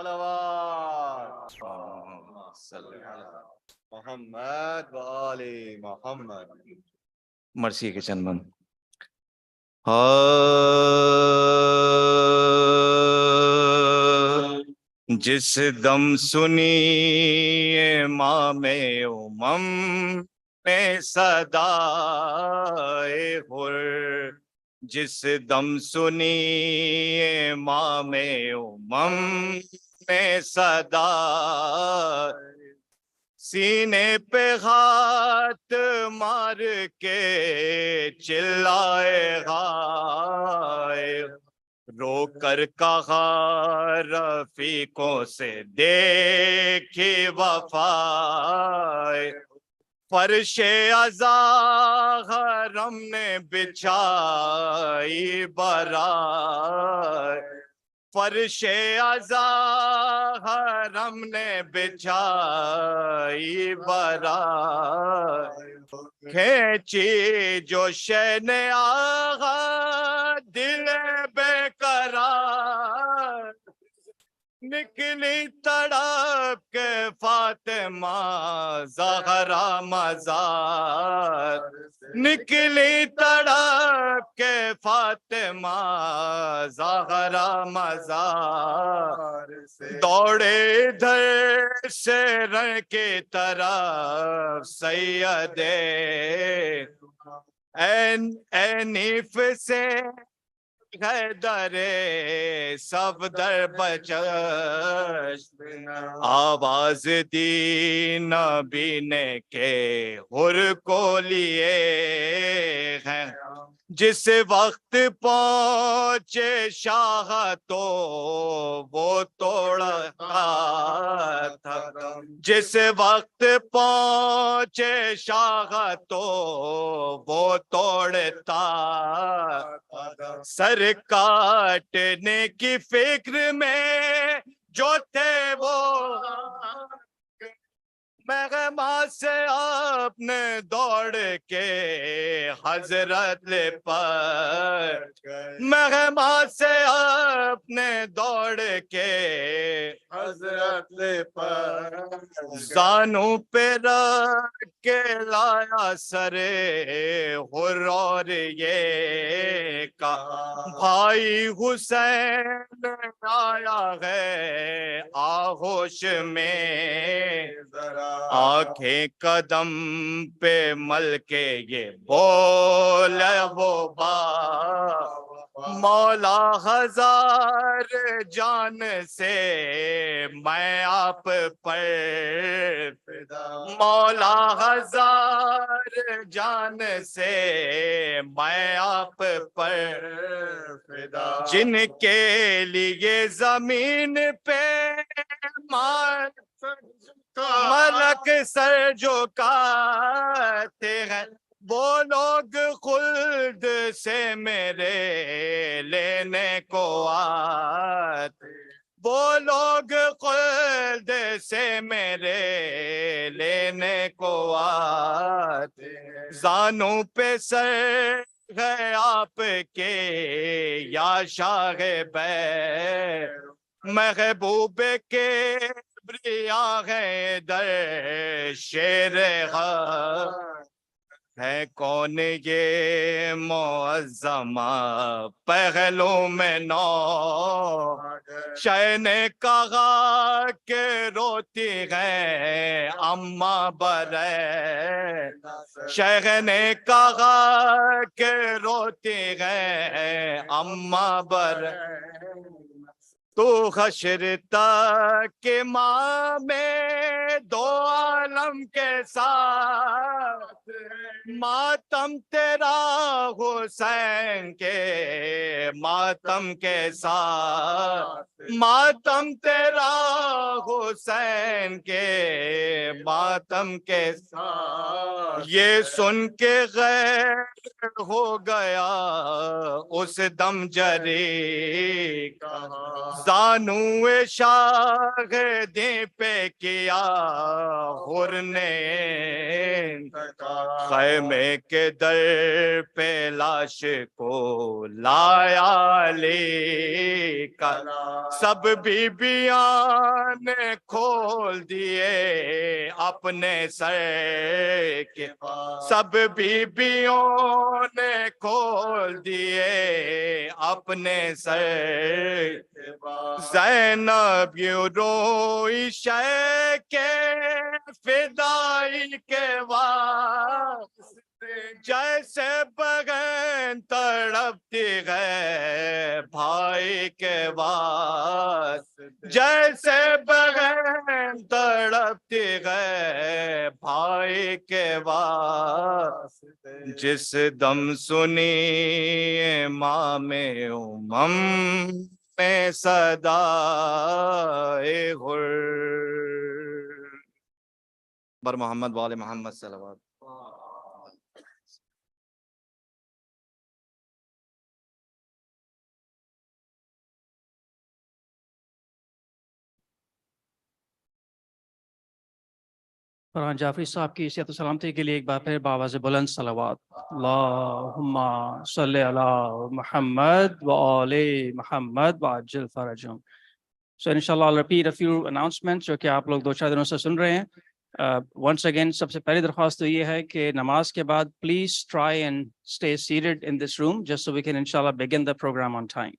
صلوات صلی علی محمد و آل محمد. مرسی کے چند من جس دم سنی امام امم میں صدائے ہر، جس دم سنی امام امم میں صدا، سینے پہ ہاتھ مار کے چلائے ہائے، رو کر کہا رفیقوں سے دیکھی وفائے، فرش عزا حرم نے بچھائی برائے، فرش عزا حرم نے بچھائی برائے، کھینچی جو شین آغا دل بے قرار، نکلی تڑپ کے فاطمہ زہرا مزار، نکلی تڑپ کے فاطمہ زہرا مزار، دوڑے ادھر سے رن کی طرف سید اینیف سے حیدر صفدر بچش، آواز دی نبی نے کہ حر کو لیے ہیں، جس وقت پہنچے شاہ تو وہ توڑا تھا، جس وقت پہنچے شاہ تو وہ توڑتا، سر کاٹنے کی فکر میں جو تھے وہ، مہما سے آپ نے دوڑ کے حضرت پر، مہما سے آپ نے دوڑ کے حضرت پر، زانوں پہ رکھ کے لایا سرے حر، اور یہ کہا بھائی حسین آیا ہے آغوش میں، آنکھیں قدم پہ مل کے یہ بولے وہ بات، مولا ہزار جان سے میں آپ پر فدا، مولا ہزار جان سے میں آپ پر فدا، جن کے لیے زمین پہ ملک سر جھکاتے ہیں، وہ لوگ خلد سے میرے لینے کو آتے، وہ لوگ خلد سے میرے لینے کو آتے، زانوں پہ سر ہے آپ کے یا شاہ بیر، محبوب کے بریاں ہے در شیر ہے، کون یہ معظمہ پہلو میں نو، شاہ نے کہا کہ روتی ہے اماں برے، شیخ نے کہا کہ روتی ہے اماں برے، تو حشر تک ماں میں دو عالم کے ساتھ، ماتم تیرا حسین کے ماتم کے ساتھ، ماتم تیرا حسین کے ماتم کے ساتھ، یہ سن کے غیر ہو گیا اس دم جری زانو شاہ دیں پہ کیا حر نے خیمے کے در پہ لاش کو لایا لے کر سب بیبیاں نے کھول دیے اپنے سر کے سب بیبیوں نے کھول دیے اپنے سر زینب یوں روئی شے کے فدائی کے واسطے جیسے بغیر تڑپتی ہے بھائی کے واسطے جیسے بغیر تڑپتی ہے بھائی کے واسطے جس دم سنی امام میں صدا غر بر محمد وآل محمد صلوات فرحان جعفری صاحب کی صحت و سلامتی کے لیے ایک بار پھر بآواز بلند صلوات اللہم صلی علی محمد وآل محمد وعجل فرجهم. So inshallah I'll repeat a few announcements جو کہ آپ لوگ دو چار دنوں سے سن رہے ہیں. Once again سب سے پہلی درخواست تو یہ ہے کہ نماز کے بعد please try and stay seated in this room just so we can inshallah begin the program on time.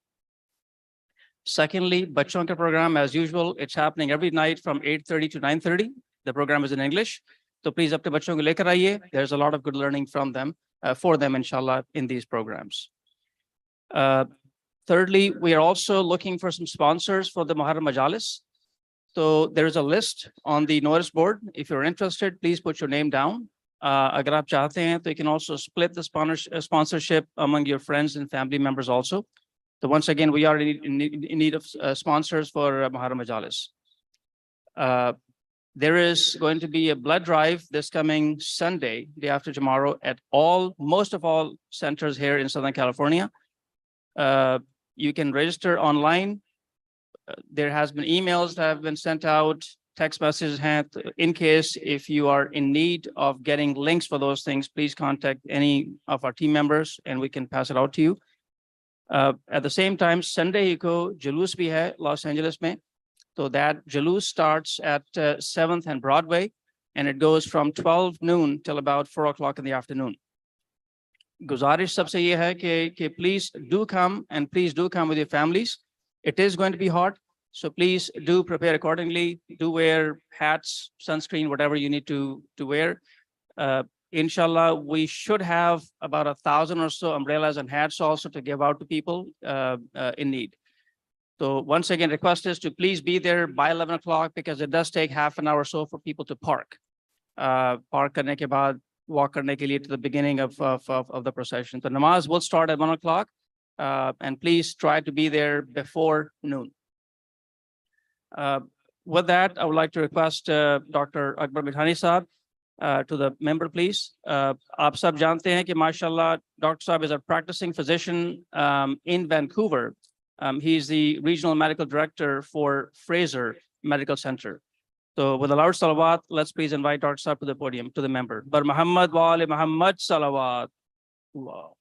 Secondly, بچوں کے program as usual it's happening every night from 8:30 to 9:30. The program is in English. So please اپنے بچوں کو لے کر آئیے. There's a lot of good learning from them, for them inshallah in these programs. Thirdly, we are also looking for some sponsors for the Muhurrum Majlis. So there is a list on the notice board. If you're interested, please put your name down. اگر آپ چاہتے ہیں تو you can also split the sponsorship among your friends and family members also. So once again, we are in need of sponsors for Muhurrum Majlis. There is going to be a blood drive this coming Sunday, day after tomorrow, at most of all centers here in Southern California. You can register online. There has been emails that have been sent out, text messages. In case if you are in need of getting links for those things, please contact any of our team members and we can pass it out to you. At the same time, Sunday ko Jalus bhi hai Los Angeles mein. So that Jalus starts at 7th and Broadway, and it goes from 12 noon till about 4 o'clock in the afternoon. Guzarish sab se ye hai ke please do come, and please do come with your families. It is going to be hot, so please do prepare accordingly. Do wear hats, sunscreen, whatever you need to wear. Inshallah, we should have about 1,000 or so umbrellas and hats also to give out to people in need. So once again, request is to please be there by 11 o'clock because it does take half an hour or so for people to park. Park karne ke baad, walk karne ke liye to the beginning of the procession. So namaz will start at 1 o'clock, and please try to be there before noon. With that, I would like to request Dr. Akbar Mithani Saab to the member, please. Aap sab jante hain ki mashallah, Dr. Saab is a practicing physician in Vancouver. He's the regional medical director for Fraser Medical Center. So with a loud salawat, let's please invite Dr. Saab to the podium, to the member. Bar Muhammad wa ali Muhammad salawat. Wow.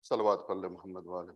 صلوات پڑھ لے محمد والے.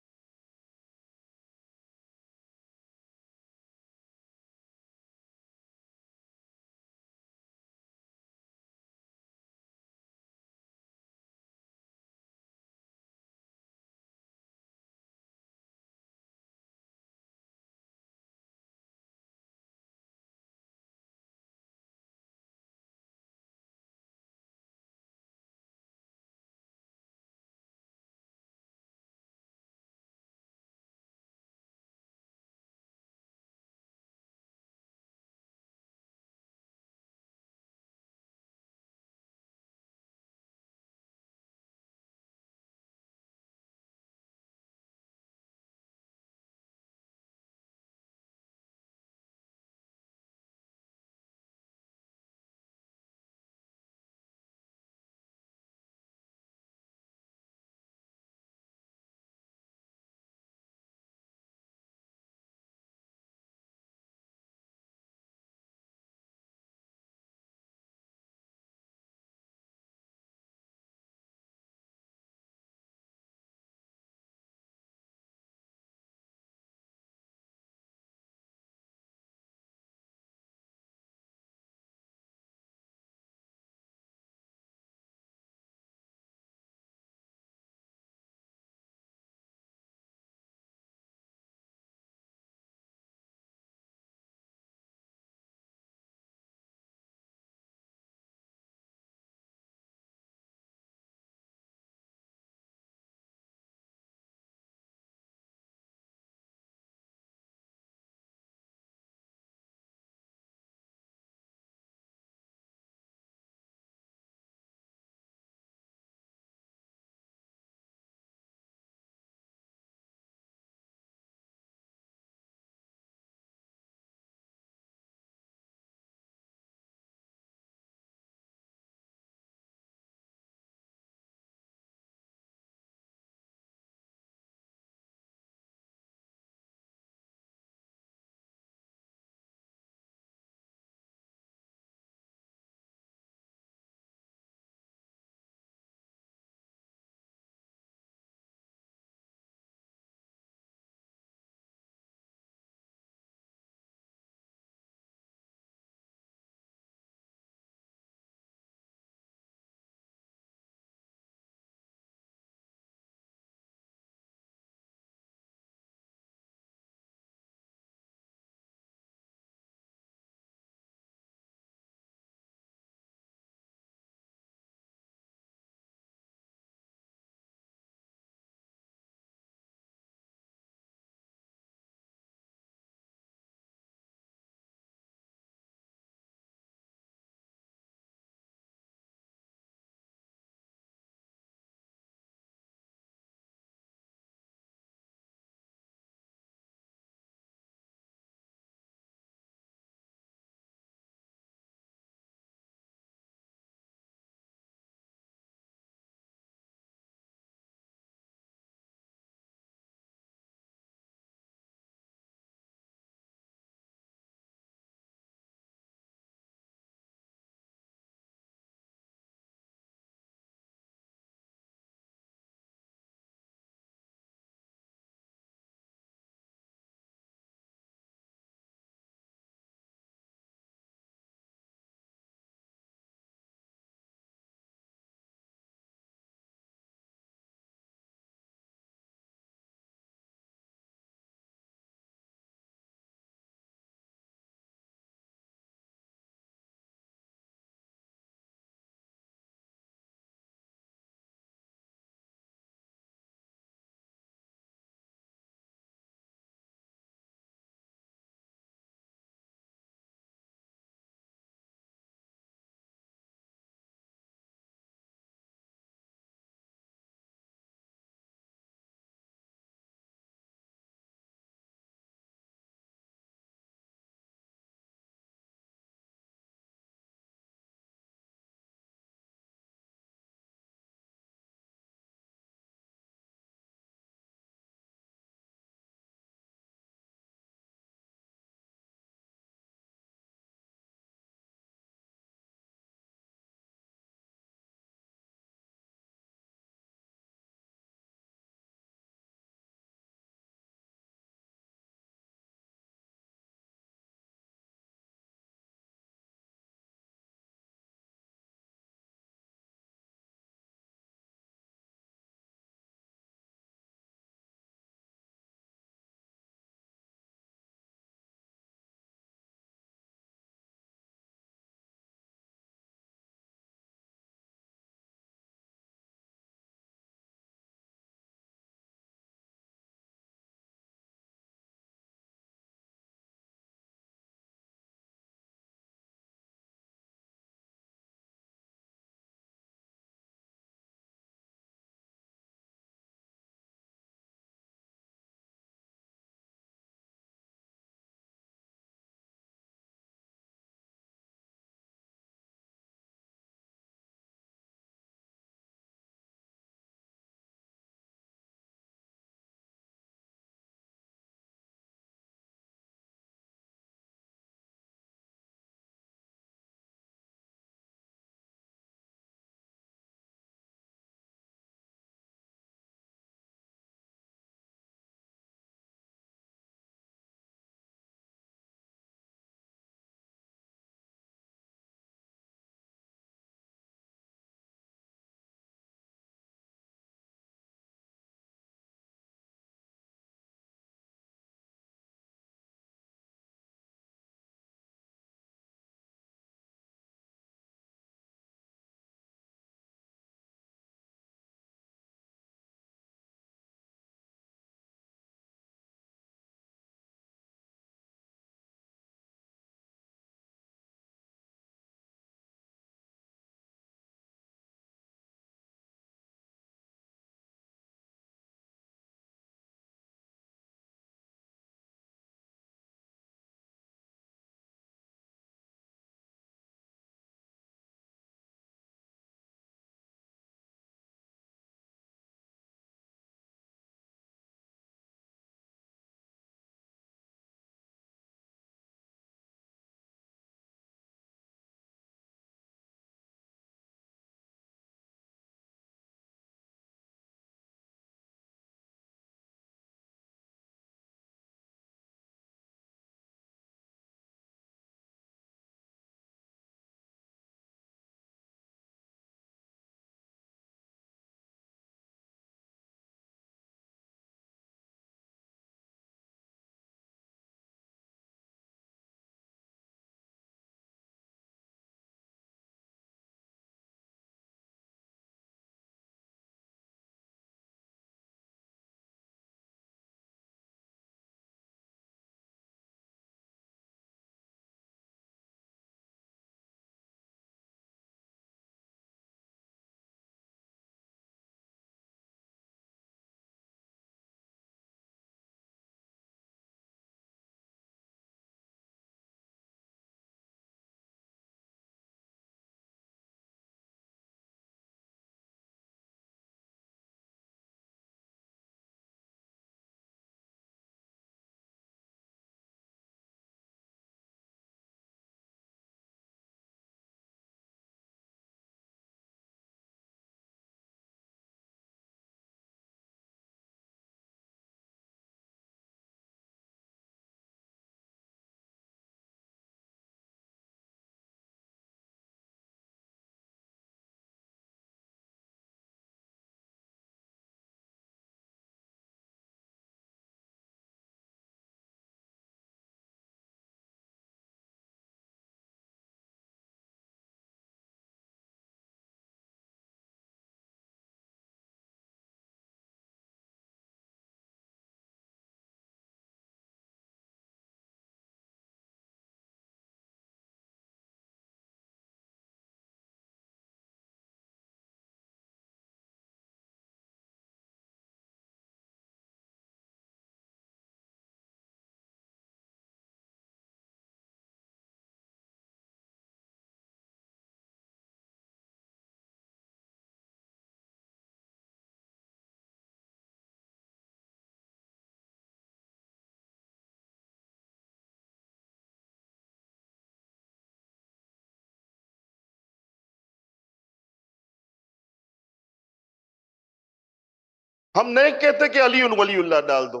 ہم نہیں کہتے کہ علی ولی اللہ ڈال دو,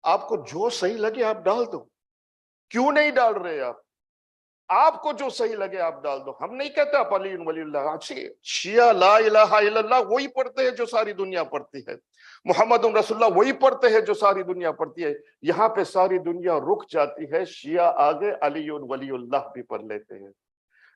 آپ کو جو صحیح لگے آپ ڈال دو. کیوں نہیں ڈال رہے آپ کو جو صحیح لگے آپ ڈال دو. ہم نہیں کہتے آپ علی ولی اللہ. شیعہ لا الہ الا اللہ وہی پڑھتے ہیں جو ساری دنیا پڑھتی ہے, محمد رسول اللہ وہی پڑھتے ہیں جو ساری دنیا پڑھتی ہے. یہاں پہ ساری دنیا رک جاتی ہے, شیعہ آگے علی ولی اللہ بھی پڑھ لیتے ہیں.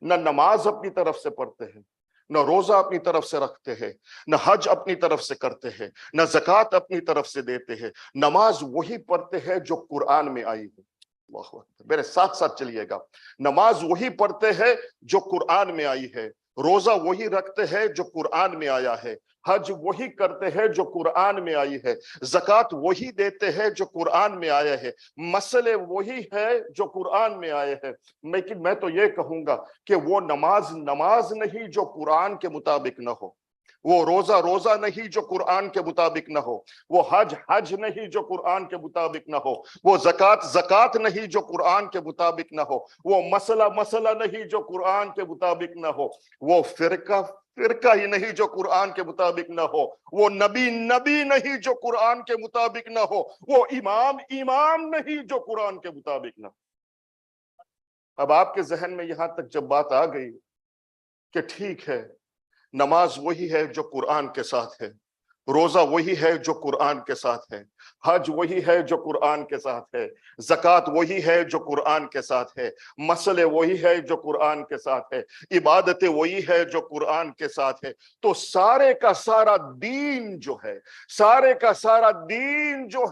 نہ نماز اپنی طرف سے پڑھتے ہیں, نہ روزہ اپنی طرف سے رکھتے ہیں, نہ حج اپنی طرف سے کرتے ہیں, نہ زکوٰۃ اپنی طرف سے دیتے ہیں. نماز وہی پڑھتے ہیں جو قرآن میں آئی ہے. اللہ اکبر, میرے ساتھ ساتھ چلیے گا. نماز وہی پڑھتے ہیں جو قرآن میں آئی ہے, روزہ وہی رکھتے ہیں جو قرآن میں آیا ہے, حج وہی کرتے ہیں جو قرآن میں آئی ہے, زکوٰۃ وہی دیتے ہیں جو قرآن میں آیا ہے, مسئلے وہی ہے جو قرآن میں آئے ہیں. لیکن میں تو یہ کہوں گا کہ وہ نماز نہیں جو قرآن کے مطابق نہ ہو, وہ روزہ نہیں جو قرآن کے مطابق نہ ہو, وہ حج نہیں جو قرآن کے مطابق نہ ہو, وہ زکوٰۃ نہیں جو قرآن کے مطابق نہ ہو, وہ مسئلہ نہیں جو قرآن کے مطابق نہ ہو, وہ فرقہ ہی نہیں جو قرآن کے مطابق نہ ہو, وہ نبی نہیں جو قرآن کے مطابق نہ ہو, وہ امام نہیں جو قرآن کے مطابق نہ ہو. اب آپ کے ذہن میں یہاں تک جب بات آ گئی کہ ٹھیک ہے, نماز وہی ہے جو قرآن کے ساتھ ہے, روزہ وہی ہے جو قرآن کے ساتھ ہے, حج وہی ہے جو قرآن کے ساتھ ہے, زکوٰۃ وہی ہے جو قرآن کے ساتھ ہے, مسئلے وہی ہے جو قرآن کے ساتھ ہے, عبادتیں وہی ہے جو قرآن کے ساتھ ہے, تو سارے کا سارا دین جو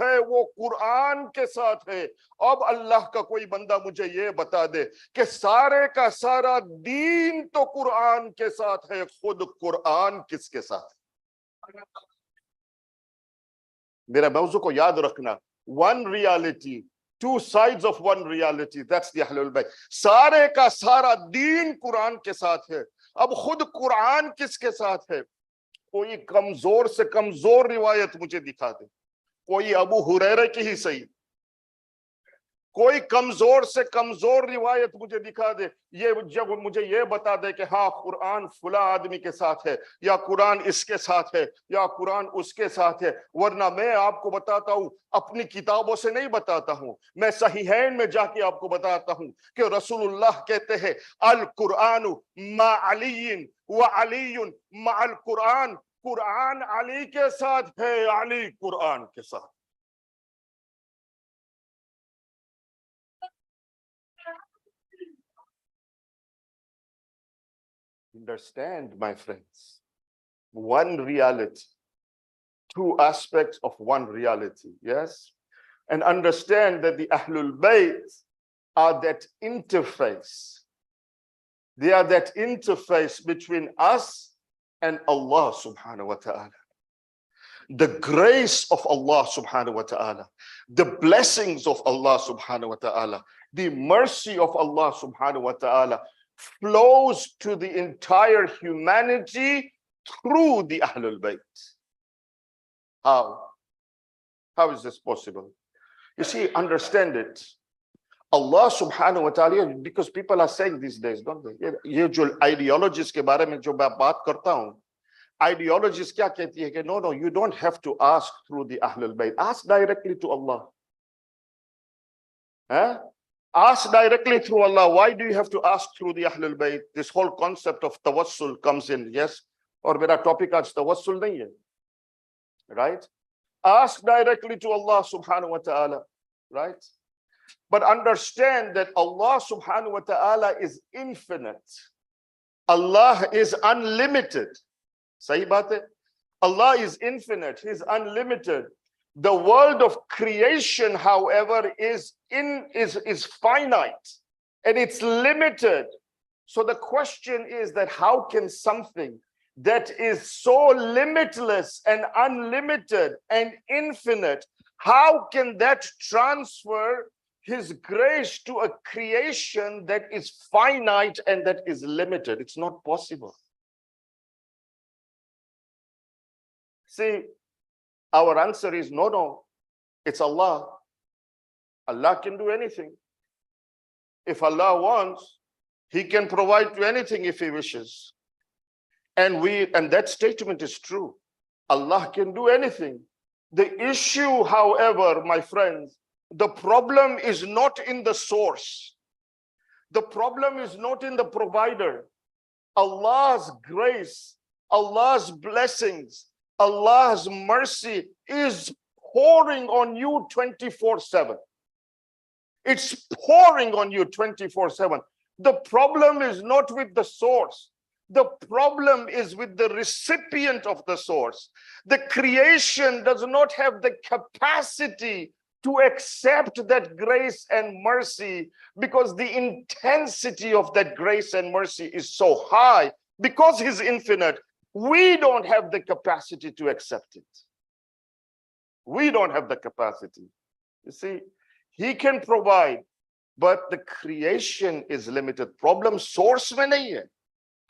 ہے وہ قرآن کے ساتھ ہے. اب اللہ کا کوئی بندہ مجھے یہ بتا دے کہ سارے کا سارا دین تو قرآن کے ساتھ ہے, خود قرآن کس کے ساتھ ہے؟ میرا موضوع کو یاد رکھنا, one reality, two sides of one reality, that's the Ahlul Bayt. سارے کا سارا دین قرآن کے ساتھ ہے. اب خود قرآن کس کے ساتھ ہے؟ کوئی کمزور سے کمزور روایت مجھے دکھا دے, کوئی ابو ہریرہ کی ہی صحیح, کوئی کمزور سے کمزور روایت مجھے دکھا دے, جب مجھے یہ بتا دے کہ ہاں قرآن فلاں آدمی کے ساتھ ہے, یا قرآن اس کے ساتھ ہے, یا قرآن اس کے ساتھ ہے. ورنہ میں آپ کو بتاتا ہوں, اپنی کتابوں سے نہیں بتاتا ہوں, میں صحیحین میں جا کے آپ کو بتاتا ہوں کہ رسول اللہ کہتے ہیں القرآن مع علی و علی مع القرآن, قرآن علی کے ساتھ ہے, علی قرآن کے ساتھ. Understand, my friends, one reality, two aspects of one reality, yes? And understand that the Ahlul Bayt are that interface. They are that interface between us and Allah subhanahu wa ta'ala. The grace of Allah subhanahu wa ta'ala, the blessings of Allah subhanahu wa ta'ala, the mercy of Allah subhanahu wa ta'ala flows to the entire humanity through the Ahlul Bayt. How? How is this possible? You see, understand it. Allah subhanahu wa ta'ala, because people are saying these days, don't they? یہ جو ideologies کے بارے میں جو میں بات کرتا ہوں, ideologies کیا کہتی ہے کہ no, you don't have to ask through the Ahlul Bayt. Ask directly to Allah. Huh? Ask directly through Allah. Why do you have to ask through the Ahlul Bayt? This whole concept of tawassul comes in, yes? Or mera topic aaj tawassul nahi hai. Right? Ask directly to Allah subhanahu wa ta'ala. Right? But understand that Allah subhanahu wa ta'ala is infinite. Allah is unlimited. Sahi baat hai? Allah is infinite. He is unlimited. The world of creation, however, is finite and it's limited. So the question is that how can something that is so limitless and unlimited and infinite, how can that transfer His grace to a creation that is finite and that is limited? It's not possible. See, our answer is no, it's Allah. Allah can do anything. If Allah wants, He can provide to anything if He wishes. And that statement is true. Allah can do anything. The issue, however, my friends, the problem is not in the source. The problem is not in the provider. Allah's grace, Allah's blessings, Allah's mercy is pouring on you 24/7. It's pouring on you 24/7. The problem is not with the source. The problem is with the recipient of the source. The creation does not have the capacity to accept that grace and mercy because the intensity of that grace and mercy is so high. Because He's infinite, we don't have the capacity to accept it. We don't have the capacity. You see, He can provide, but the creation is limited. Problem source mein nahi hai.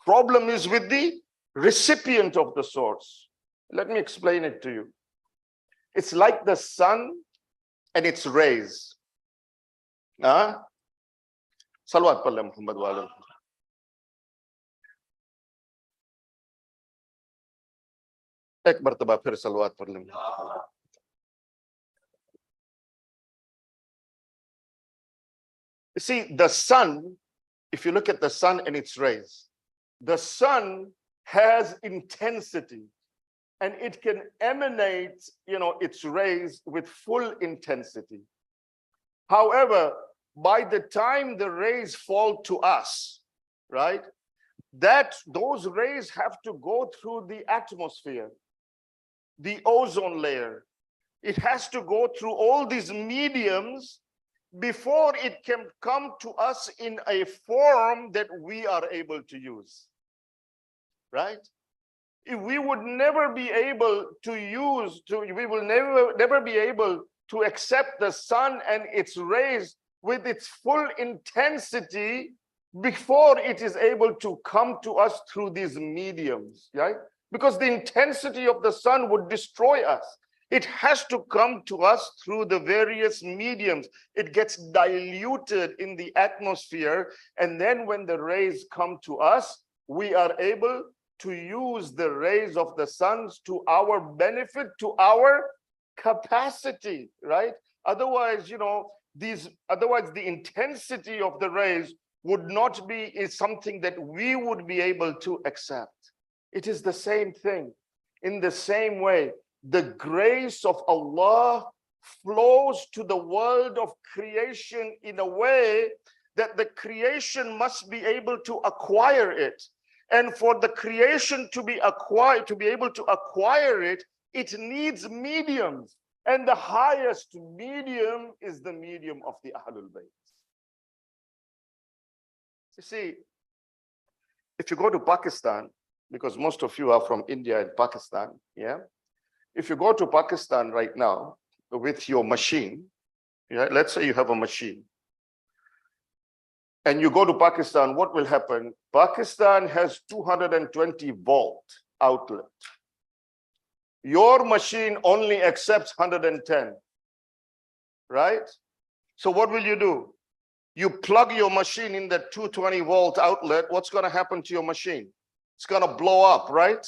Problem is with the recipient of the source. Let me explain it to you. It's like the sun and its rays. Salawat par le Muhammad wa alayhi. Ek martaba phir salawat par le. You see, the sun, if you look at the sun and its rays, the sun has intensity and it can emanate, its rays with full intensity. However, by the time the rays fall to us, right, those rays have to go through the atmosphere, the ozone layer. It has to go through all these mediums before it can come to us in a form that we are able to use. Right? We would never be able to we will never be able to accept the sun and its rays with its full intensity before it is able to come to us through these mediums, right? Because the intensity of the sun would destroy us. It has to come to us through the various mediums. It gets diluted in the atmosphere, and then when the rays come to us, we are able to use the rays of the suns to our benefit, to our capacity, right? Otherwise, the intensity of the rays would not be something that we would be able to accept. It is the same thing. In the same way, the grace of Allah flows to the world of creation in a way that the creation must be able to acquire it. And for the creation to be able to acquire it, it needs mediums. And the highest medium is the medium of the Ahlul Bayt. You see, if you go to Pakistan, because most of you are from India and Pakistan, yeah? If you go to Pakistan right now with your machine, yeah, let's say you have a machine, and you go to Pakistan, what will happen? Pakistan has 220 volt outlet. Your machine only accepts 110, right? So what will you do? You plug your machine in that 220 volt outlet, what's going to happen to your machine? It's going to blow up, right?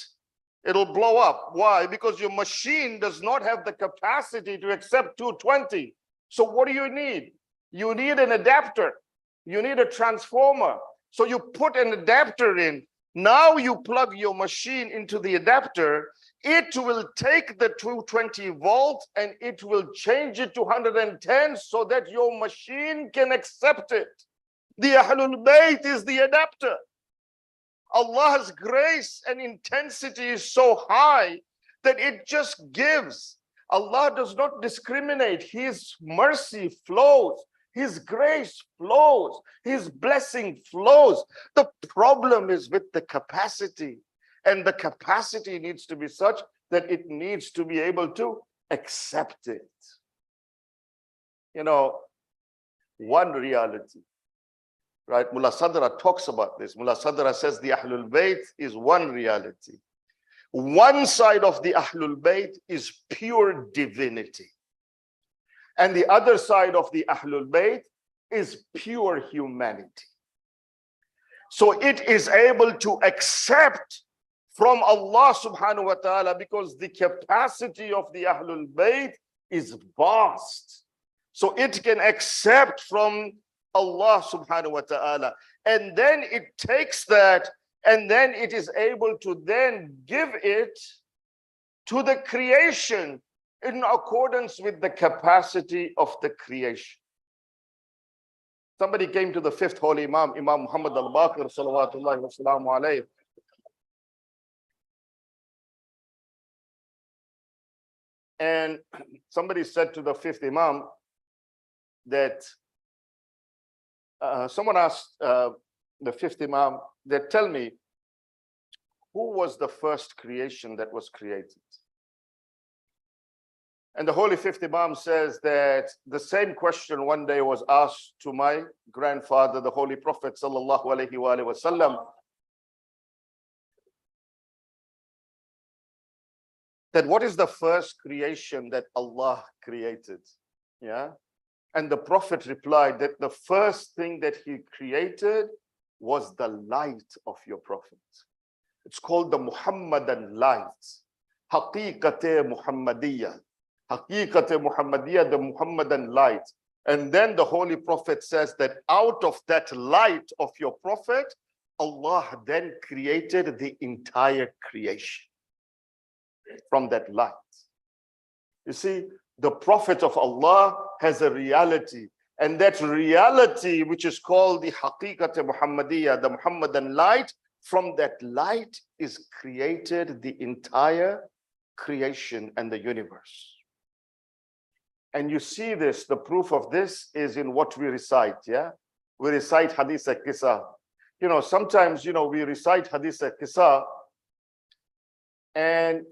It'll blow up. Why? Because your machine does not have the capacity to accept 220. So what do you need? You need an adapter. You need a transformer. So you put an adapter in. Now you plug your machine into the adapter. It will take the 220 volt and it will change it to 110 so that your machine can accept it. The Ahlul Bayt is the adapter. Allah's grace and intensity is so high that it just gives. Allah does not discriminate. His mercy flows. His grace flows. His blessing flows. The problem is with the capacity. And the capacity needs to be such that it needs to be able to accept it. One reality. Right? Mullah Sadra talks about this. Mullah Sadra says the Ahlul Bayt is one reality. One side of the Ahlul Bayt is pure divinity. And the other side of the Ahlul Bayt is pure humanity. So it is able to accept from Allah subhanahu wa ta'ala, because the capacity of the Ahlul Bayt is vast. So it can accept from Allah subhanahu wa ta'ala. And then it takes that, and then it is able to then give it to the creation in accordance with the capacity of the creation. Somebody came to the fifth holy Imam, Imam Muhammad al-Baqir, salawatullahi wa salamu alayhi. And somebody said to the fifth Imam that someone asked the fifth Imam, that tell me, who was the first creation that was created? And the holy fifth Imam says that the same question one day was asked to my grandfather, the Holy Prophet sallallahu alaihi wasallam. That what is the first creation that Allah created? Yeah. And the Prophet replied that the first thing that he created was the light of your Prophet. It's called the Muhammadan light. Haqiqate Muhammadiyah. Haqiqate Muhammadiyah, the Muhammadan light. And then the Holy Prophet says that out of that light of your Prophet, Allah then created the entire creation from that light. You see, the Prophet of Allah has a reality, and that reality, which is called the Haqiqat Muhammadiyah, the Muhammadan light, from that light is created the entire creation and the universe. And you see this, the proof of this is in what we recite, yeah? We recite Hadith al-Qisa. You know, sometimes, you know, we recite Hadith al-Qisa, and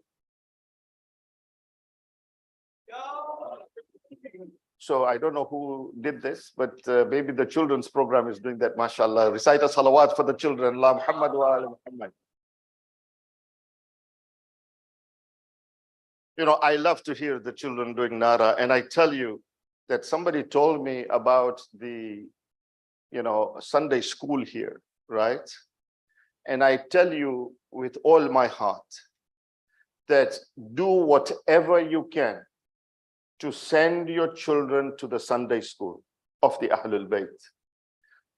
so I don't know who did this, but maybe the children's program is doing that, mashallah. Recite a salawat for the children. Allah Muhammad wa ala Muhammad. You know, I love to hear the children doing Nara, and I tell you that somebody told me about the, you know, Sunday school here, right? And I tell you with all my heart that do whatever you can to send your children to the Sunday school of the Ahlul Bayt.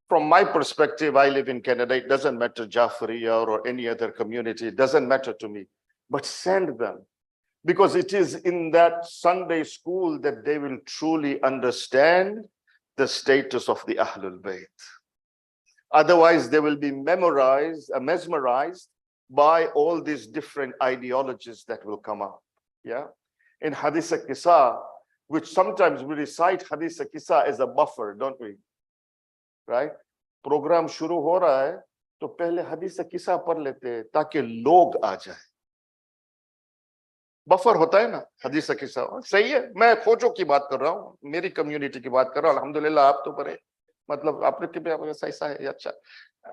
From my perspective, I live in Canada. It doesn't matter Jafariya or any other community. It doesn't matter to me. But send them. Because it is in that Sunday school that they will truly understand the status of the Ahlul Bayt. Otherwise, they will be mesmerized by all these different ideologies that will come up. Yeah. In Hadith al-Qisa, which sometimes we recite Hadith al-Qisa as a buffer, don't we? Right? Program shuru ho raha hai, to pehle Hadith al-Qisa पढ़ लेते हैं ताकि लोग आ जाए. Buffer होता है ना हदीस किस्सा. सही है, मैं खोजों की बात कर रहा हूँ, मेरी कम्युनिटी की बात कर रहा हूँ. अल्हम्दुलिल्लाह आप तो बड़े, मतलब आपने के भी ऐसा है. अच्छा,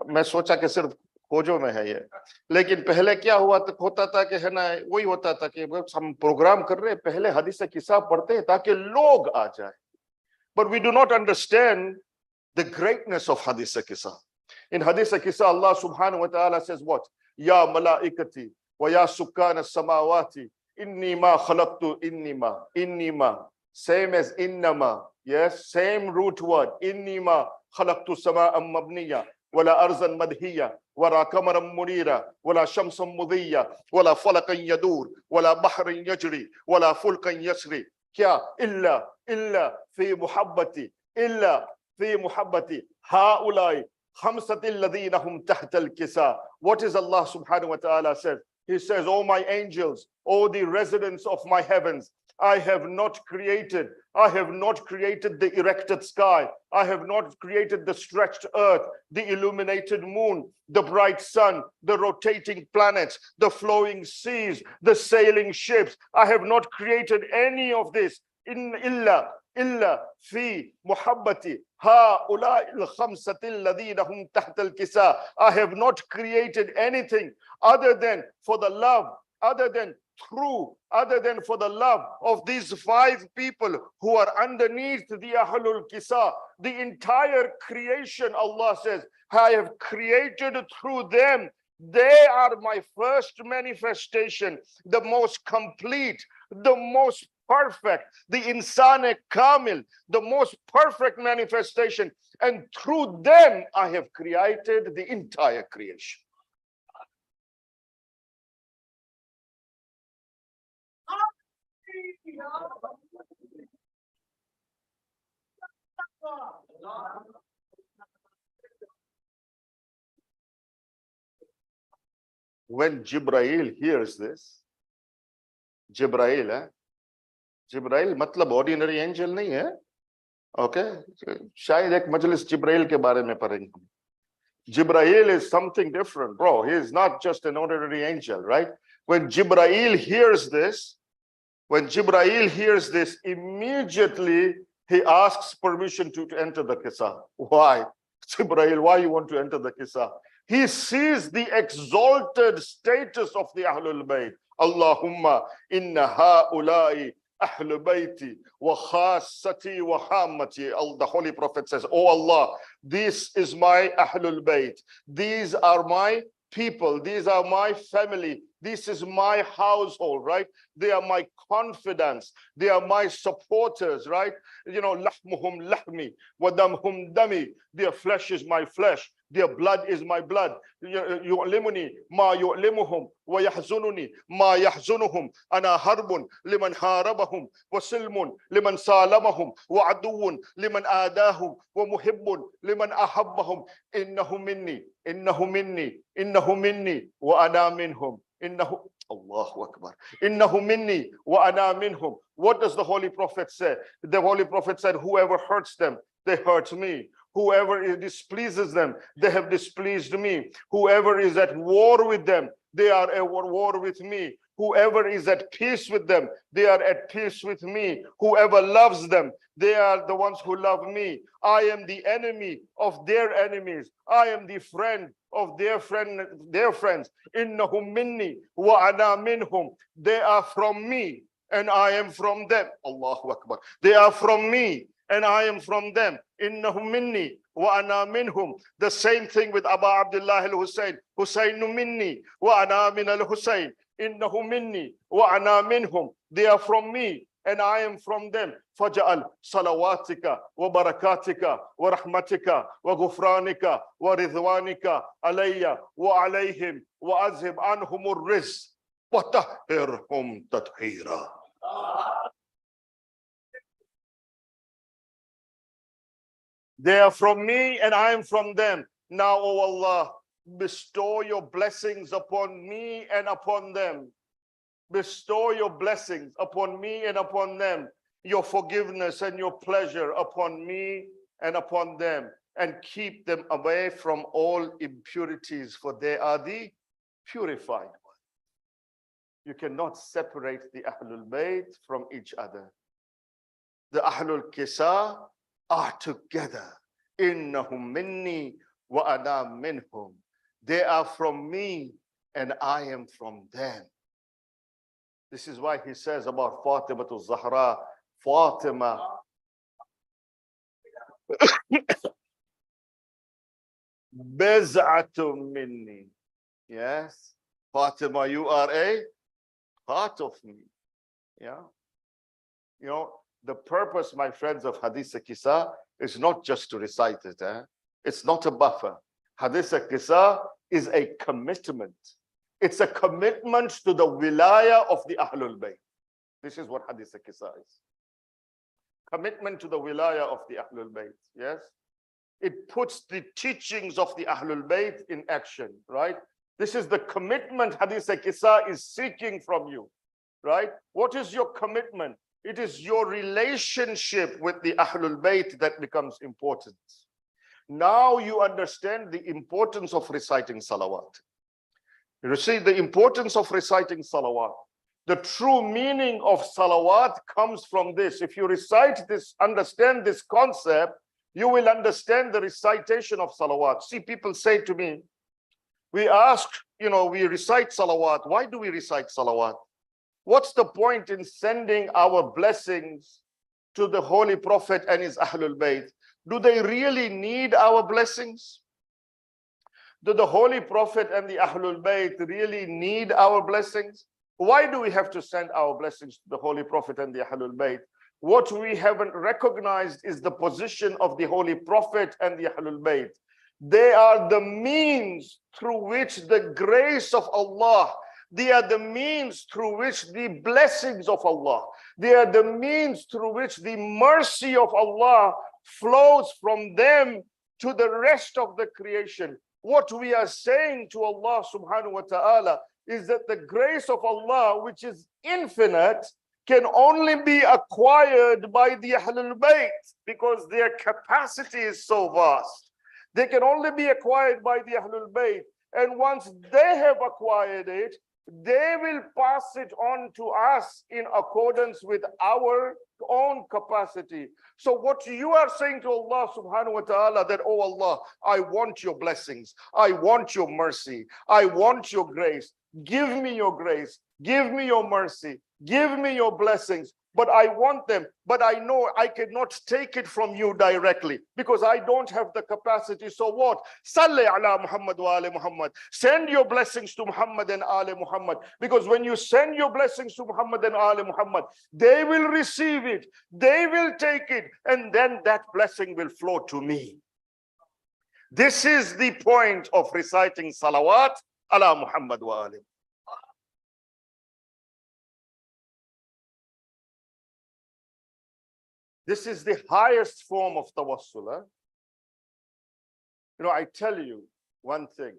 मैं सोचा कि सिर्फ खोजों में है ये, लेकिन पहले क्या होता था कि है ना, वही होता था कि हम प्रोग्राम कर रहे हैं, पहले हदीस किस्सा पढ़ते हैं ताकि लोग आ जाए. But we do not understand the greatness of hadith kisa. In hadith kisa, Allah subhanahu wa ta'ala says what? Ya malaikati wa ya sukkan as-samawati inni ma khalaqtu innima. Same as innama. Yes, same root word. Innima khalaqtu sama'an mabniya wala arzan madhiya wala kamaran munira wala shamsan mudhiya wala falaqan yadur wala bahran yajri wala fulkan yasri. Kya? Illa fi muhabbati. Illa fi muhabbati. Ha'ulai khamsati alladhina hum tahta al-kisa. What is Allah subhanahu wa ta'ala says? He says, "O my angels, O the residents of my heavens, I have not created the erected sky. I have not created the stretched earth, the illuminated moon, the bright sun, the rotating planets, the flowing seas, the sailing ships. I have not created any of this. Illa fi muhabbati ha'ulai al-khamsati alladhina hum tahta al-kisa." I have not created anything other than for the love, other than for the love of these 5 people who are underneath the Ahlul Kisa. The entire creation, Allah says, I have created through them They are my first manifestation, the most complete, the most perfect, the insane kamil, the most perfect manifestation. And through them, I have created the entire creation. When Jibreel hears this, Jibreel मतलब ordinary angel नहीं है, okay? शायद एक मजलिस जिब्राइल के बारे में पढ़ेंगे. Jibreel is something different, bro. He is not just an ordinary angel, right? When Jibreel hears this, immediately he asks permission to enter the Qissa. Why? Jibreel, why you want to enter the Qissa? He sees the exalted status of the Ahlul Bayt. Allahumma inna ha'ulai Ahlul Bayti wa khassati wa hammati. The Holy Prophet says, oh Allah, this is my Ahlul Bayt. These are my people. These are my family. This is my household, right? They are my confidants. They are my supporters, right? You know, lahmuhum lahmi, wa damhum dami. Their flesh is my flesh. Their blood is my blood. Yu'limuni ma yu'limuhum wa yahzununi ma yahzunuhum. Ana harbun liman harabahum wa silmun liman salamahum wa aduun liman adahum wa muhibbun liman ahabbahum. Innahu minni wa ana minhum. Allahu Akbar. Innahu minni wa ana minhum. What does the Holy Prophet say? The Holy Prophet said, whoever hurts them, they hurt me. Whoever displeases them, they have displeased me. Whoever is at war with them, they are at war with me. Whoever is at peace with them, they are at peace with me. Whoever loves them, they are the ones who love me. I am the enemy of their enemies. I am the friend of their friends. Innahum minni wa ana minhum. They are from me and I am from them. Allahu Akbar. They are from me and I am from them. Innahum minni wa ana minhum. The same thing with Abu Abdullah al-Husayn. Husaynu minni wa ana min al-Husayn. Innahu minni wa ana minhum. They are from me and I am from them. Faja'al salawatika wa barakatika wa rahmatika wa ghufranika wa ridwanika alayya wa alayhim wa azhib anhumur rizq wa tahhirhum tathira. They are from me and I am from them. Now, O Allah, bestow your blessings upon me and upon them. Bestow your blessings upon me and upon them. Your forgiveness and your pleasure upon me and upon them. And keep them away from all impurities, for they are the purified ones. You cannot separate the Ahlul Bayt from each other. The Ahlul Qissa are together. Innahum minni wa ana minhum. They are from me and I am from them. This is why he says about Fatima to Zahra, Fatima bez'atum minni. Yes, Fatima, you are a part of me. Yeah. You know, the purpose, my friends, of Hadith Qissa is not just to recite it. It's not a buffer. Hadith Qissa is a commitment. It's a commitment to the wilaya of the Ahlul Bayt. This is what Hadith Qissa is. Commitment to the wilaya of the Ahlul Bayt. Yes. It puts the teachings of the Ahlul Bayt in action, right? This is the commitment Hadith Qissa is seeking from you, right? What is your commitment? It is your relationship with the Ahlul Bayt that becomes important. Now you understand the importance of reciting salawat. You see the importance of reciting salawat. The true meaning of salawat comes from this. If you recite this, understand this concept, you will understand the recitation of salawat. See, people say to me, we ask, we recite salawat. Why do we recite salawat? What's the point in sending our blessings to the Holy Prophet and his Ahlul Bayt? Do they really need our blessings? Do the Holy Prophet and the Ahlul Bayt really need our blessings? Why do we have to send our blessings to the Holy Prophet and the Ahlul Bayt? What we haven't recognized is the position of the Holy Prophet and the Ahlul Bayt. They are the means through which the grace of Allah, they are the means through which the blessings of Allah, they are the means through which the mercy of Allah flows from them to the rest of the creation. What we are saying to Allah subhanahu wa ta'ala is that the grace of Allah, which is infinite, can only be acquired by the Ahlul Bayt because their capacity is so vast. They can only be acquired by the Ahlul Bayt. And once they have acquired it, they will pass it on to us in accordance with our own capacity. So what you are saying to Allah subhanahu wa ta'ala, that, oh Allah, I want your blessings, I want your mercy, I want your grace, give me your grace, give me your mercy, give me your blessings, but I want them, but I know I cannot take it from you directly because I don't have the capacity. So what? Salli ala Muhammad wa ali Muhammad. Send your blessings to Muhammad and ali Muhammad, because when you send your blessings to Muhammad and ali Muhammad, they will receive it, they will take it, and then that blessing will flow to me. This is the point of reciting salawat ala Muhammad wa ali. This is the highest form of tawassul. You know, I tell you one thing.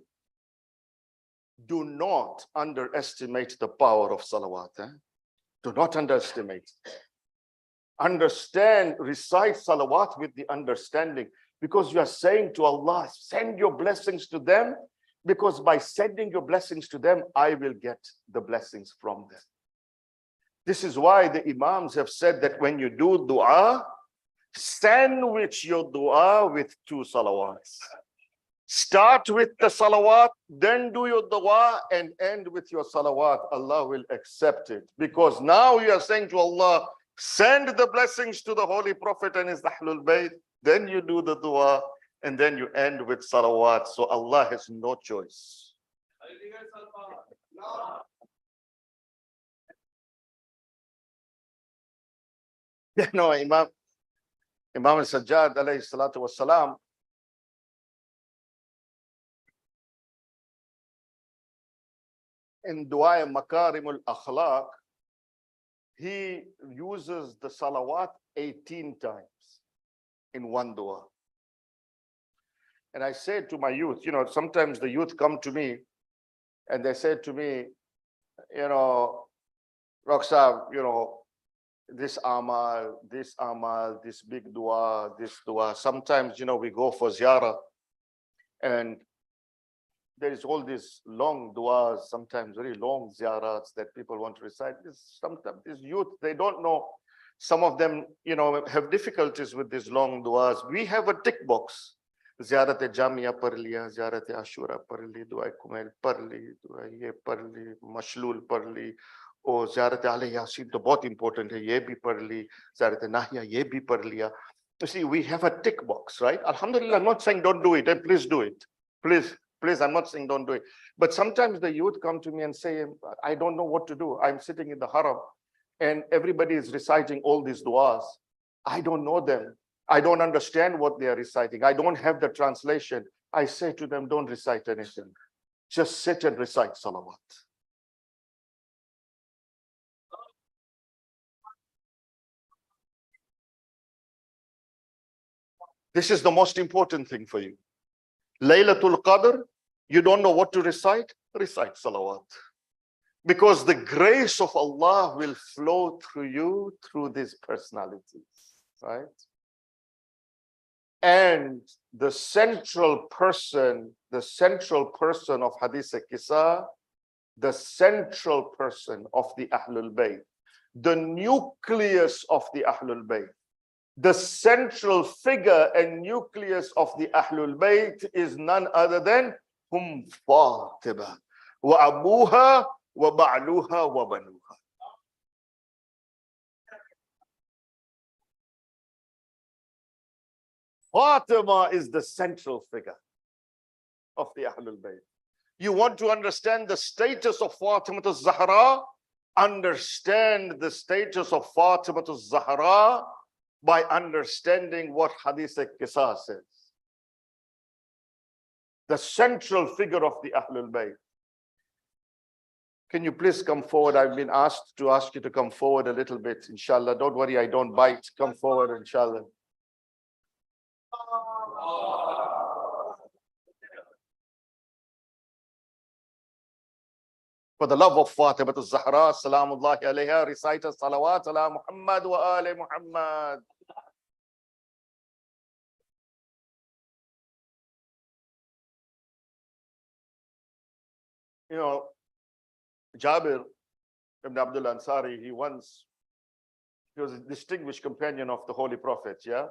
Do not underestimate the power of salawat. Do not underestimate. Understand, recite salawat with the understanding, because you are saying to Allah, send your blessings to them, because by sending your blessings to them, I will get the blessings from them. This is why the Imams have said that when you do dua, sandwich your dua with 2 salawats. Start with the salawat, then do your dua, and end with your salawat. Allah will accept it. Because now you are saying to Allah, send the blessings to the Holy Prophet and his Ahlul Bayt, then you do the dua, and then you end with salawat. So Allah has no choice. You know, Imam al-Sajjad alayhi salatu wassalam, in Dua Makarim al-Akhlaq, he uses the salawat 18 times in one dua. And I said to my youth, you know, sometimes the youth come to me and they said to me, you know, Roxab, you know, this amal, this big dua, this dua. Sometimes, you know, we go for ziyarah and there is all these long duas, sometimes very long ziyarats that people want to recite. Sometimes these youth, they don't know. Some of them, you know, have difficulties with these long duas. We have a tick box. Ziyarat-e-Jamia par liya, Ziyarat-e-Ashura par li, Dua Kumail par li, Dua ye par li, Mashlul par li, or Ziyarat-e-Alay Yasin, to both important hai, ye bhi par li, Ziyarat-e-Nahya, ye bhi par liya. You see, we have a tick box, right? Alhamdulillah, I'm not saying don't do it, and please do it. Please, I'm not saying don't do it. But sometimes the youth come to me and say, I don't know what to do. I'm sitting in the haram and everybody is reciting all these duas. I don't know them. I don't understand what they are reciting. I don't have the translation. I say to them, don't recite anything. Just sit and recite salawat. This is the most important thing for you. Laylatul Qadr, you don't know what to recite? Recite salawat. Because the grace of Allah will flow through you through these personalities, right? And the central person of Hadith Kisa, the central person of the Ahlul Bayt, the nucleus of the Ahlul Bayt, the central figure and nucleus of the Ahlul Bayt is none other than Fatima wa abuha wa ba'luha wa banuha. Fatima is the central figure. of the Ahlul Bayt. You want to understand the status of Fatima al-Zahra? Understand the status of Fatima al-Zahra by understanding what Hadith al-Qisas says. The central figure of the Ahlul Bayt. Can you please come forward? I've been asked to ask you to come forward a little bit, inshallah. Don't worry, I don't bite. Come forward, inshallah. For the love of Fatima al-Zahra, salamullahi alayha, recite a salawat ala Muhammad wa ali Muhammad. You know, Jabir ibn Abdul Ansari, he was a distinguished companion of the Holy Prophet, yeah?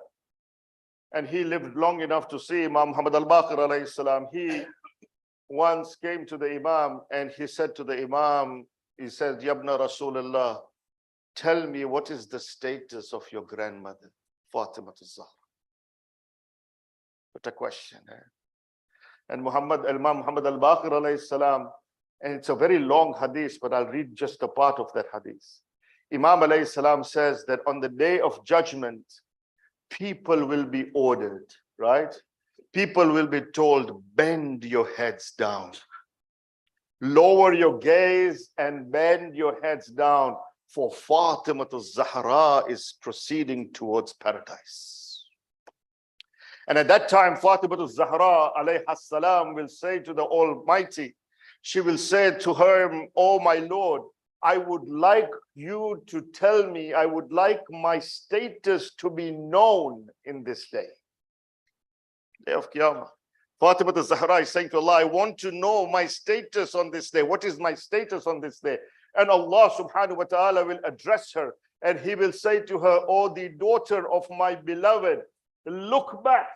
And he lived long enough to see Imam Muhammad al-Baqir alayhi salam. He once came to the Imam and he said to the Imam, he said, Yabna Rasulullah, tell me what is the status of your grandmother, Fatima al-Zahra. What a question, eh? And Imam Muhammad al-Baqir alayhi salam, and it's a very long hadith, but I'll read just a part of that hadith. Imam alayhi salam says that on the day of judgment, people will be ordered, right? People will be told, bend your heads down. Lower your gaze and bend your heads down, for Fatima al-Zahra is proceeding towards paradise. And at that time, Fatima al-Zahra alayha salam will say to the Almighty, she will say to him, oh my Lord, I would like you to tell me, I would like my status to be known in this day. Day of Qiyamah. Fatima al-Zahra is saying to Allah, I want to know my status on this day. What is my status on this day? And Allah subhanahu wa ta'ala will address her and he will say to her, oh, the daughter of my beloved, look back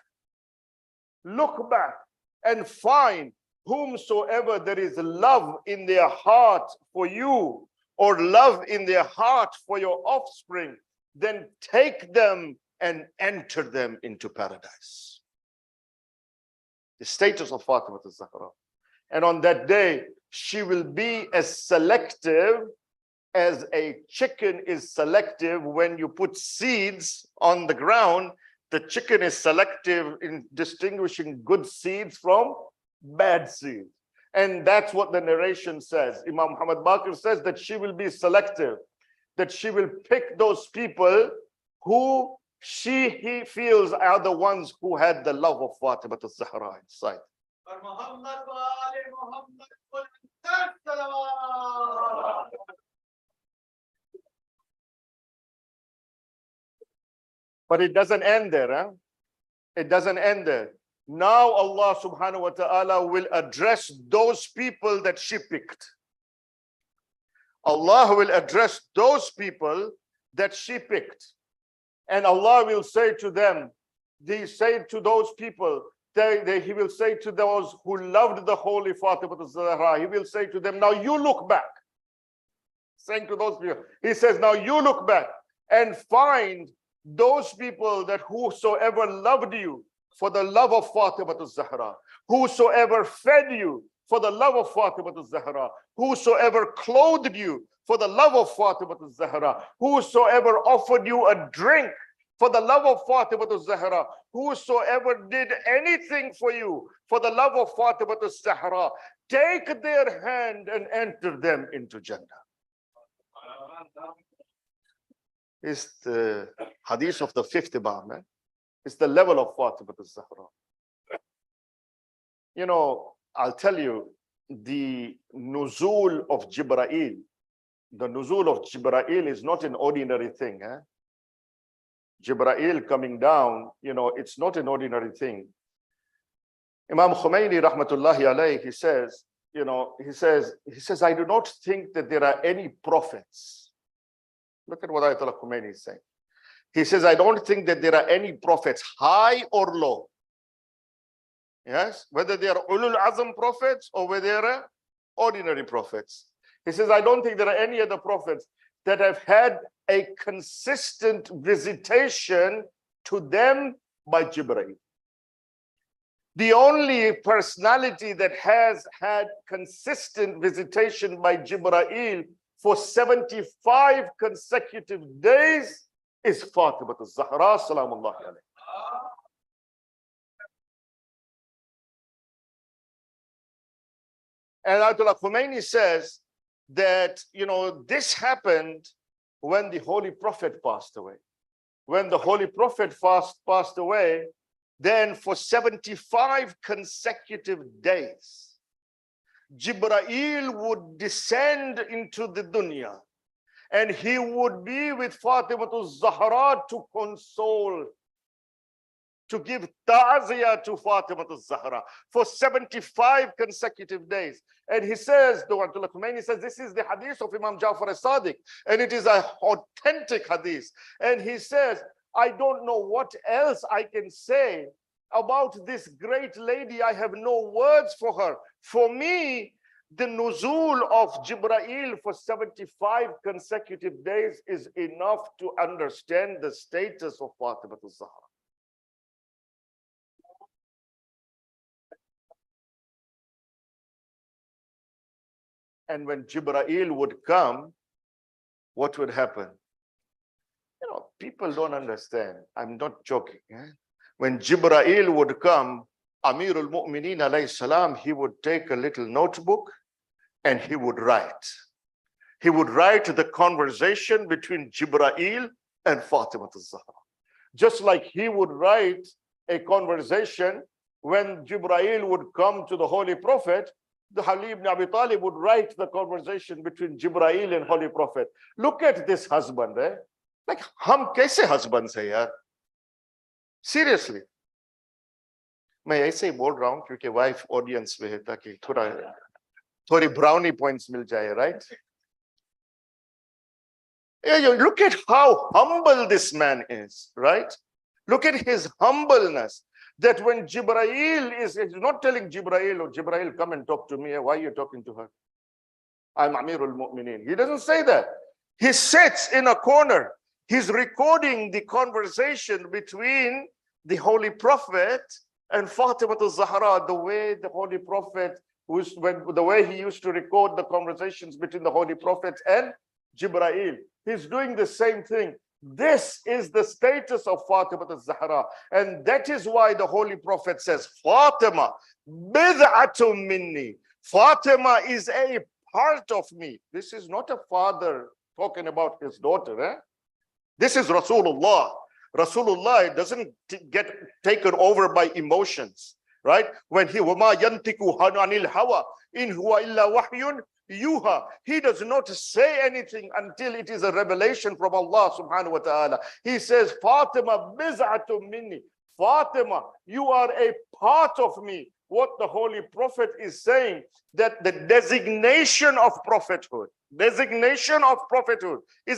and find whomsoever there is love in their heart for you or love in their heart for your offspring, then take them and enter them into paradise. The status of Fatima al-Zahra. And on that day, she will be as selective as a chicken is selective when you put seeds on the ground. The chicken is selective in distinguishing good seeds from bad seeds. And that's what the narration says. Imam Muhammad Baqir says that she will be selective, that she will pick those people who he feels are the ones who had the love of Fatima al-Zahra inside. But it doesn't end there, huh? It doesn't end there. Now Allah subhanahu wa ta'ala will address those people that she picked. Allah will address those people that she picked. And Allah will say to them, he said to those people, he will say to those who loved the holy Fatima al-Zahra, he will say to them, now you look back. Saying to those people, he says, now you look back and find those people that whosoever loved you for the love of Fatima al-Zahra, whosoever fed you for the love of Fatima al-Zahra, whosoever clothed you for the love of Fatima al-Zahra, whosoever offered you a drink for the love of Fatima al-Zahra, whosoever did anything for you for the love of Fatima al-Zahra, take their hand and enter them into Jannah. It's the hadith of the fifth Imam. It's the level of Fatima al-Zahra. You know, I'll tell you, the nuzul of Jibreel, the nuzul of Jibreel is not an ordinary thing. Jibreel coming down, you know, it's not an ordinary thing. Imam Khomeini rahmatullahi alayhi, he says, you know, he says, I do not think that there are any prophets. Look at what Ayatollah Khomeini is saying. He says, I don't think that there are any prophets, high or low. Yes, whether they are ulul azam prophets or whether they are ordinary prophets. He says, I don't think there are any other prophets that have had a consistent visitation to them by Jibreel. The only personality that has had consistent visitation by Jibreel for 75 consecutive days is Fatima al-Zahra, salamullahi alayha. And Ayatollah Khomeini says that, this happened when the Holy Prophet passed away. When the Holy Prophet passed away, then for 75 consecutive days, Jibreel would descend into the dunya and he would be with Fatima al-Zahra to console, to give ta'ziyah to Fatima al-Zahra for 75 consecutive days. And he says, the Ayatollah Khomeini says, this is the hadith of Imam Ja'far as-Sadiq, and it is an authentic hadith. And he says, I don't know what else I can say about this great lady. I have no words for her. For me, the nuzul of Jibreel for 75 consecutive days is enough to understand the status of Fatima al-Zahra. And when Jibreel would come, what would happen? People don't understand. I'm not joking. When Jibreel would come, Amirul Mu'mineen alayhi salam, he would take a little notebook and he would write. He would write the conversation between Jibreel and Fatima al-Zahra. Just like he would write a conversation when Jibreel would come to the Holy Prophet, the Ali ibn Abi Talib would write the conversation between Jibreel and Holy Prophet. Look at this husband, eh? Like, hum kaise husbands hai yaar? Seriously. मैं ऐसे ही बोल रहा हूं क्योंकि wife audience में है ताकि थोड़ी brownie points मिल जाए, right? Yeah, look at how humble this man is, right? Look at his humbleness. That when Jibreel is not telling Jibreel, oh, Jibreel, come and talk to me. Why are you talking to her? I'm Amirul Mu'mineen. He doesn't say that. He sits in a corner. He's recording the conversation between the Holy Prophet and Fatima al-Zahra, the way the Holy Prophet, the way he used to record the conversations between the Holy Prophet and Jibreel. He's doing the same thing. This is the status of Fatima al-Zahra. And that is why the Holy Prophet says, Fatima, bid'atun minni. Fatima is a part of me. This is not a father talking about his daughter. Eh? This is Rasulullah. Rasulullah doesn't get taken over by emotions, right? When he وَمَا يَنْتِكُ عَنِ الْهَوَىٰ إِنْ هُوَ إِلَّا وَحْيٌ yuha. He does not say anything until it is a revelation from Allah subhanahu wa ta'ala. He says, Fatima biz'atun minni. Fatima, you are a part of me. What the Holy Prophet is saying, that the designation of prophethood is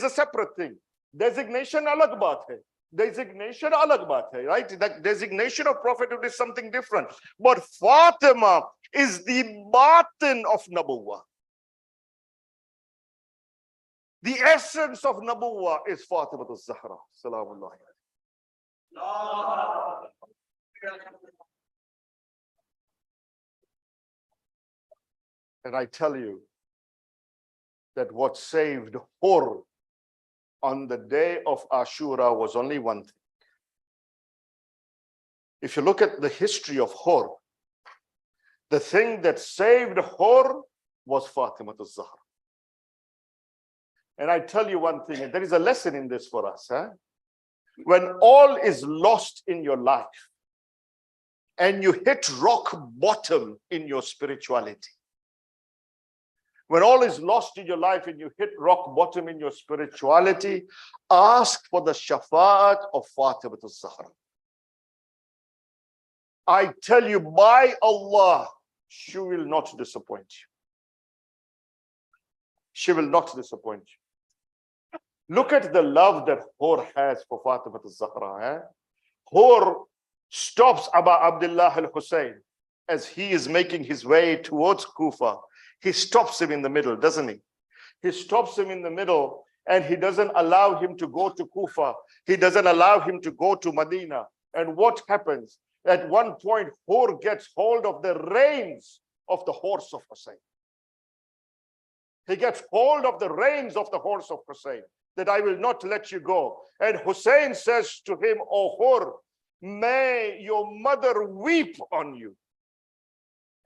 a separate thing. Designation alag baat hai. Designation alag baat hai, right? That designation of prophethood is something different. But Fatima is the batin of Nabuwwah. The essence of Nabuwwah is Fatima al-Zahra. Salamullahi. And I tell you that what saved Hur on the day of Ashura was only one thing. If you look at the history of Hur, the thing that saved Hur was Fatima al-Zahra. And I tell you one thing, and there is a lesson in this for us. Huh? When all is lost in your life and you hit rock bottom in your spirituality, when all is lost in your life and you hit rock bottom in your spirituality, ask for the shafa'at of Fatima al-Zahra. I tell you, by Allah, she will not disappoint you. She will not disappoint you. Look at the love that Hur has for Fatima al-Zahra. Hur stops Abu Abdullah al-Hussein as he is making his way towards Kufa. He stops him in the middle, doesn't he? He stops him in the middle and he doesn't allow him to go to Kufa. He doesn't allow him to go to Medina. And what happens? At one point, Hur gets hold of the reins of the horse of Hussein. He gets hold of the reins of the horse of Hussein, that I will not let you go. And Hussein says to him, O Hur, may your mother weep on you.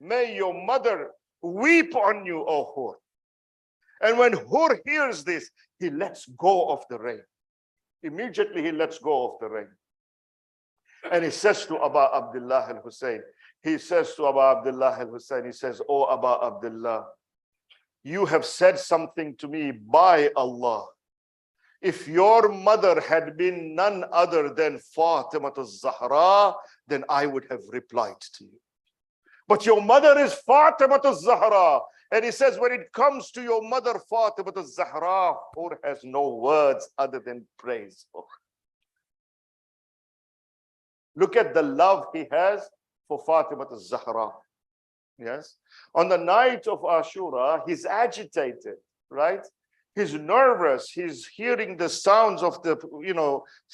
May your mother weep on you, O Hur. And when Hur hears this, he lets go of the rein. Immediately he lets go of the rein. And he says to Aba Abdullah al-Hussein, he says, O Aba Abdullah, you have said something to me by Allah. If your mother had been none other than Fatima al-Zahra, then I would have replied to you. But your mother is Fatima al-Zahra. And he says, when it comes to your mother, Fatima al-Zahra, Hur has no words other than praise for her. Look at the love he has for Fatima al-Zahra. Yes. On the night of Ashura, he's agitated, right? He's nervous. He's hearing the sounds of the,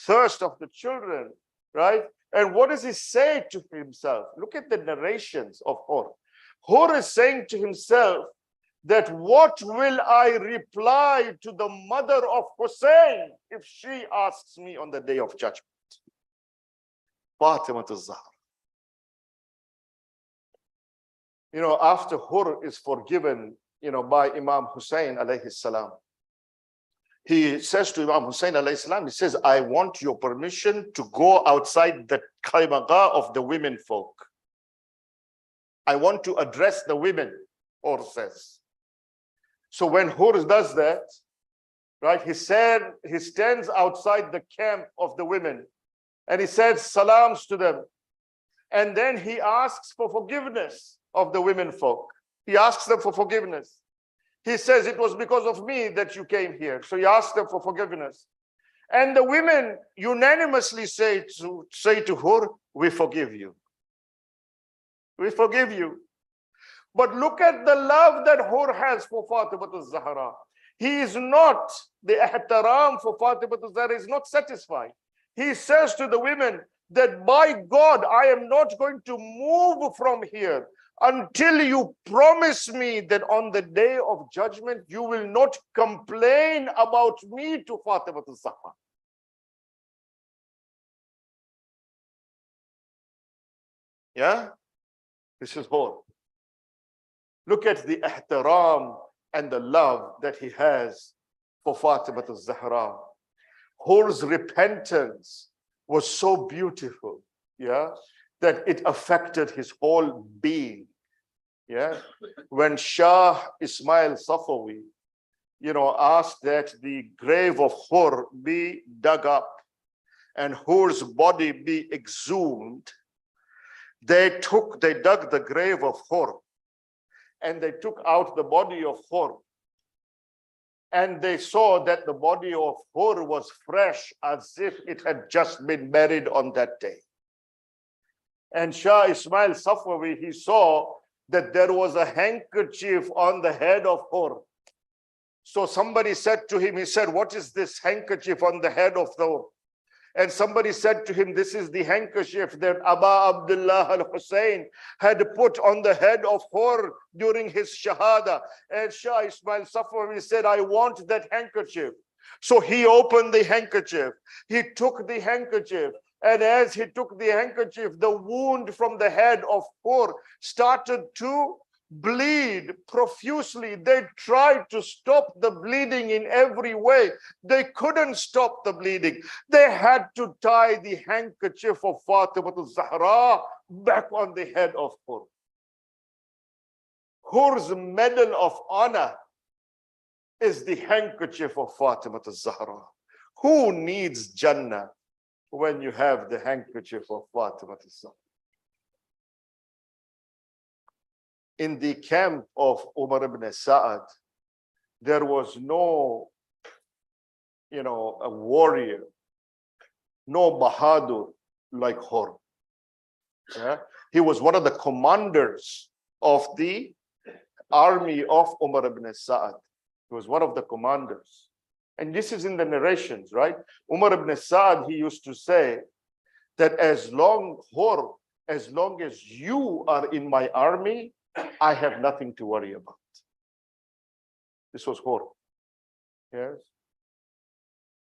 thirst of the children, right? And what does he say to himself? Look at the narrations of Hur. Hur is saying to himself that what will I reply to the mother of Hussein if she asks me on the day of judgment? Fatima al-Zahra. After Hur is forgiven, by Imam Hussein alayhi salam, he says to Imam Hussein alayhi salam, he says, I want your permission to go outside the Khaymaga of the women folk. I want to address the women, Hur says. So when Hur does that, right, he stands outside the camp of the women and he says salams to them. And then he asks for forgiveness of the women folk. He asks them for forgiveness. He says, it was because of me that you came here. So he asks them for forgiveness. And the women unanimously say to Hur, we forgive you. We forgive you. But look at the love that Hur has for Fatima al-Zahra. He is not, the ihtaram for Fatima al-Zahra is not satisfied. He says to the women that by God, I am not going to move from here until you promise me that on the day of judgment, you will not complain about me to Fatima al-Zahra. Yeah? This is Hur. Look at the ihtaram and the love that he has for Fatima al-Zahra. Hur's repentance was so beautiful, that it affected his whole being. When Shah Ismail Safawi, asked that the grave of Hur be dug up and Hur's body be exhumed, they dug the grave of Hur and they took out the body of Hur. And they saw that the body of Hur was fresh as if it had just been buried on that day. And Shah Ismail Safawi, he saw that there was a handkerchief on the head of Hur. So somebody said to him, he said, what is this handkerchief on the head of Hur? And somebody said to him, this is the handkerchief that Aba Abdullah al-Hussein had put on the head of Hur during his shahada. And Shah Ismail Safawi said, I want that handkerchief. So he opened the handkerchief. He took the handkerchief. And as he took the handkerchief, the wound from the head of Hur started to bleed profusely. They tried to stop the bleeding in every way. They couldn't stop the bleeding. They had to tie the handkerchief of Fatima al-Zahra back on the head of Hur. Hur's medal of honor is the handkerchief of Fatima al-Zahra. Who needs Jannah when you have the handkerchief of Fatima al-Zahra? In the camp of Umar ibn Sa'ad, there was no, a warrior, no Bahadur like Hur. He was one of the commanders of the army of Umar ibn Sa'ad. He was one of the commanders. And this is in the narrations, right? Umar ibn Sa'ad, he used to say that as long as long as you are in my army, I have nothing to worry about. This was Hur. Yes.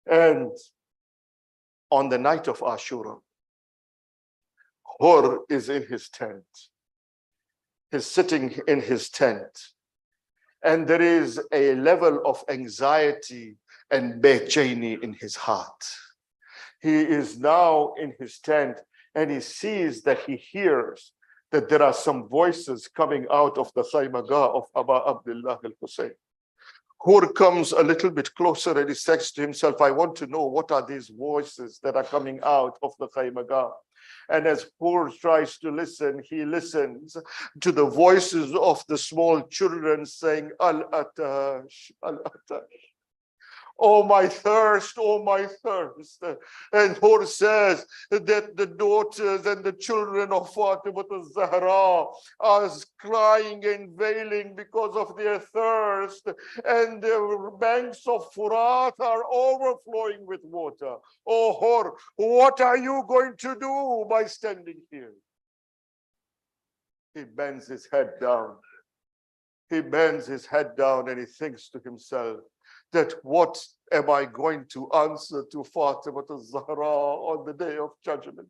And on the night of Ashura, Hur is in his tent. He's sitting in his tent. And there is a level of anxiety and bechayni in his heart. He is now in his tent and he sees that he hears that there are some voices coming out of the Khaymagah of Aba Abdullah al-Hussein. Hur comes a little bit closer and he says to himself, I want to know what are these voices that are coming out of the Khaymagah. And as Hur tries to listen, he listens to the voices of the small children saying, Al-Atash, Al-Atash. Oh, my thirst, oh, my thirst. And Hur says that the daughters and the children of Fatima al-Zahra are crying and wailing because of their thirst. And the banks of Furat are overflowing with water. Oh, Hur, what are you going to do by standing here? He bends his head down. He bends his head down and he thinks to himself, that what am I going to answer to Fatima al-Zahra on the day of judgment?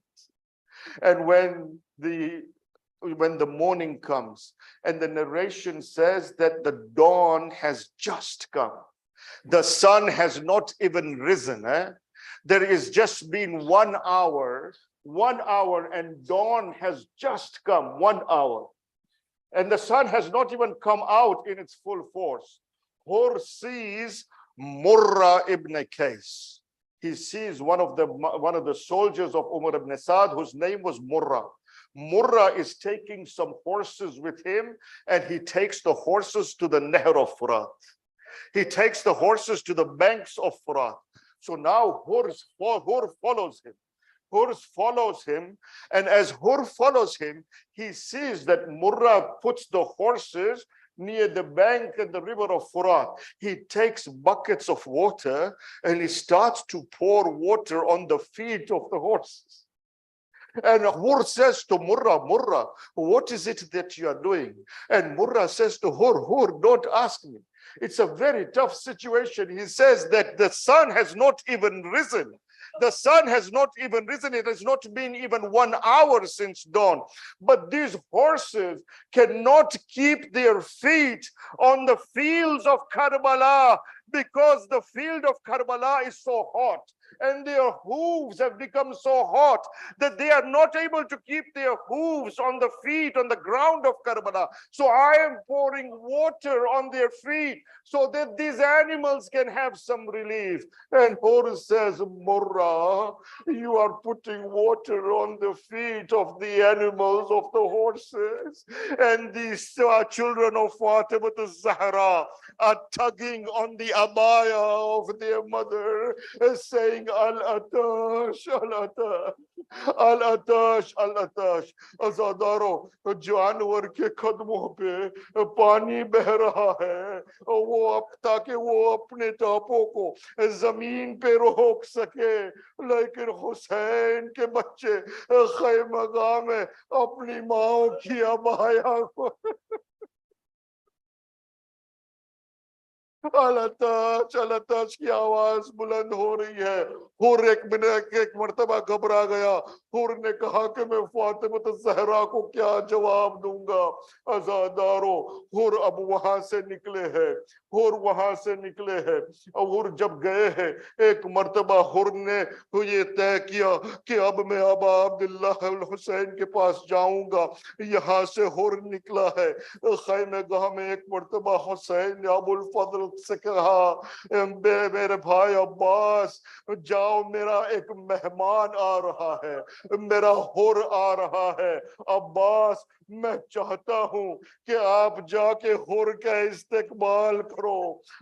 And when the morning comes and the narration says that the dawn has just come, the sun has not even risen. There is just been 1 hour, and dawn has just come, 1 hour. And the sun has not even come out in its full force. Hur sees Murra ibn Qais. He sees one of the soldiers of Umar ibn Saad whose name was Murra. Murra is taking some horses with him and he takes the horses to the Nahr of Furat. He takes the horses to the banks of Furat. So now Hur follows him. Hur follows him, and as Hur follows him, he sees that Murra puts the horses near the bank and the river of Furat. He takes buckets of water and he starts to pour water on the feet of the horses. And Hur says to Murra, Murra, what is it that you are doing? And Murra says to Hur, Hur, don't ask me. It's a very tough situation. He says that the sun has not even risen. The sun has not even risen. It has not been even 1 hour since dawn. But these horses cannot keep their feet on the fields of Karbala because the field of Karbala is so hot. And their hooves have become so hot that they are not able to keep their hooves on the feet, on the ground of Karbala. So I am pouring water on their feet so that these animals can have some relief. And Hur says, Murra, you are putting water on the feet of the animals, of the horses. And these children of Fatima al-Zahra are tugging on the abaya of their mother, saying, Al-Atash, Al-Atash, Al-Atash, Al-Atash. Azadaro, जानवर के कदमों पे पानी बह रहा है, ताकि वो अपने टापों को जमीन पे रोक सके, लेकिन हुसैन के बच्चे खैमगाह में अपनी माँ की अबाया को अलताश की आवाज बुलंद हो रही है। हुर एक मर्तबा घबरा गया। हुर ने कहा कि मैं फातिमा ज़हरा को क्या जवाब दूंगा। अज़ादारो, हुर अब वहां से निकले हैं। हुर वहां से निकले हैं। और हुर जब गए हैं, एक मर्तबा हुर ने ये तय किया कि अब मैं अबा अब्दुल्लाह अल हुसैन के पास जाऊंगा। यहाँ से हुर निकला है। खैमेगाह में एक मर्तबा हुसैन ने अबुल फजल से कहा, मेरे भाई अब्बास जाओ, मेरा एक मेहमान आ रहा है, मेरा हुर आ रहा है। अब्बास, मैं चाहता हूं कि आप जाके हुर का इस्तेकबाल کرو,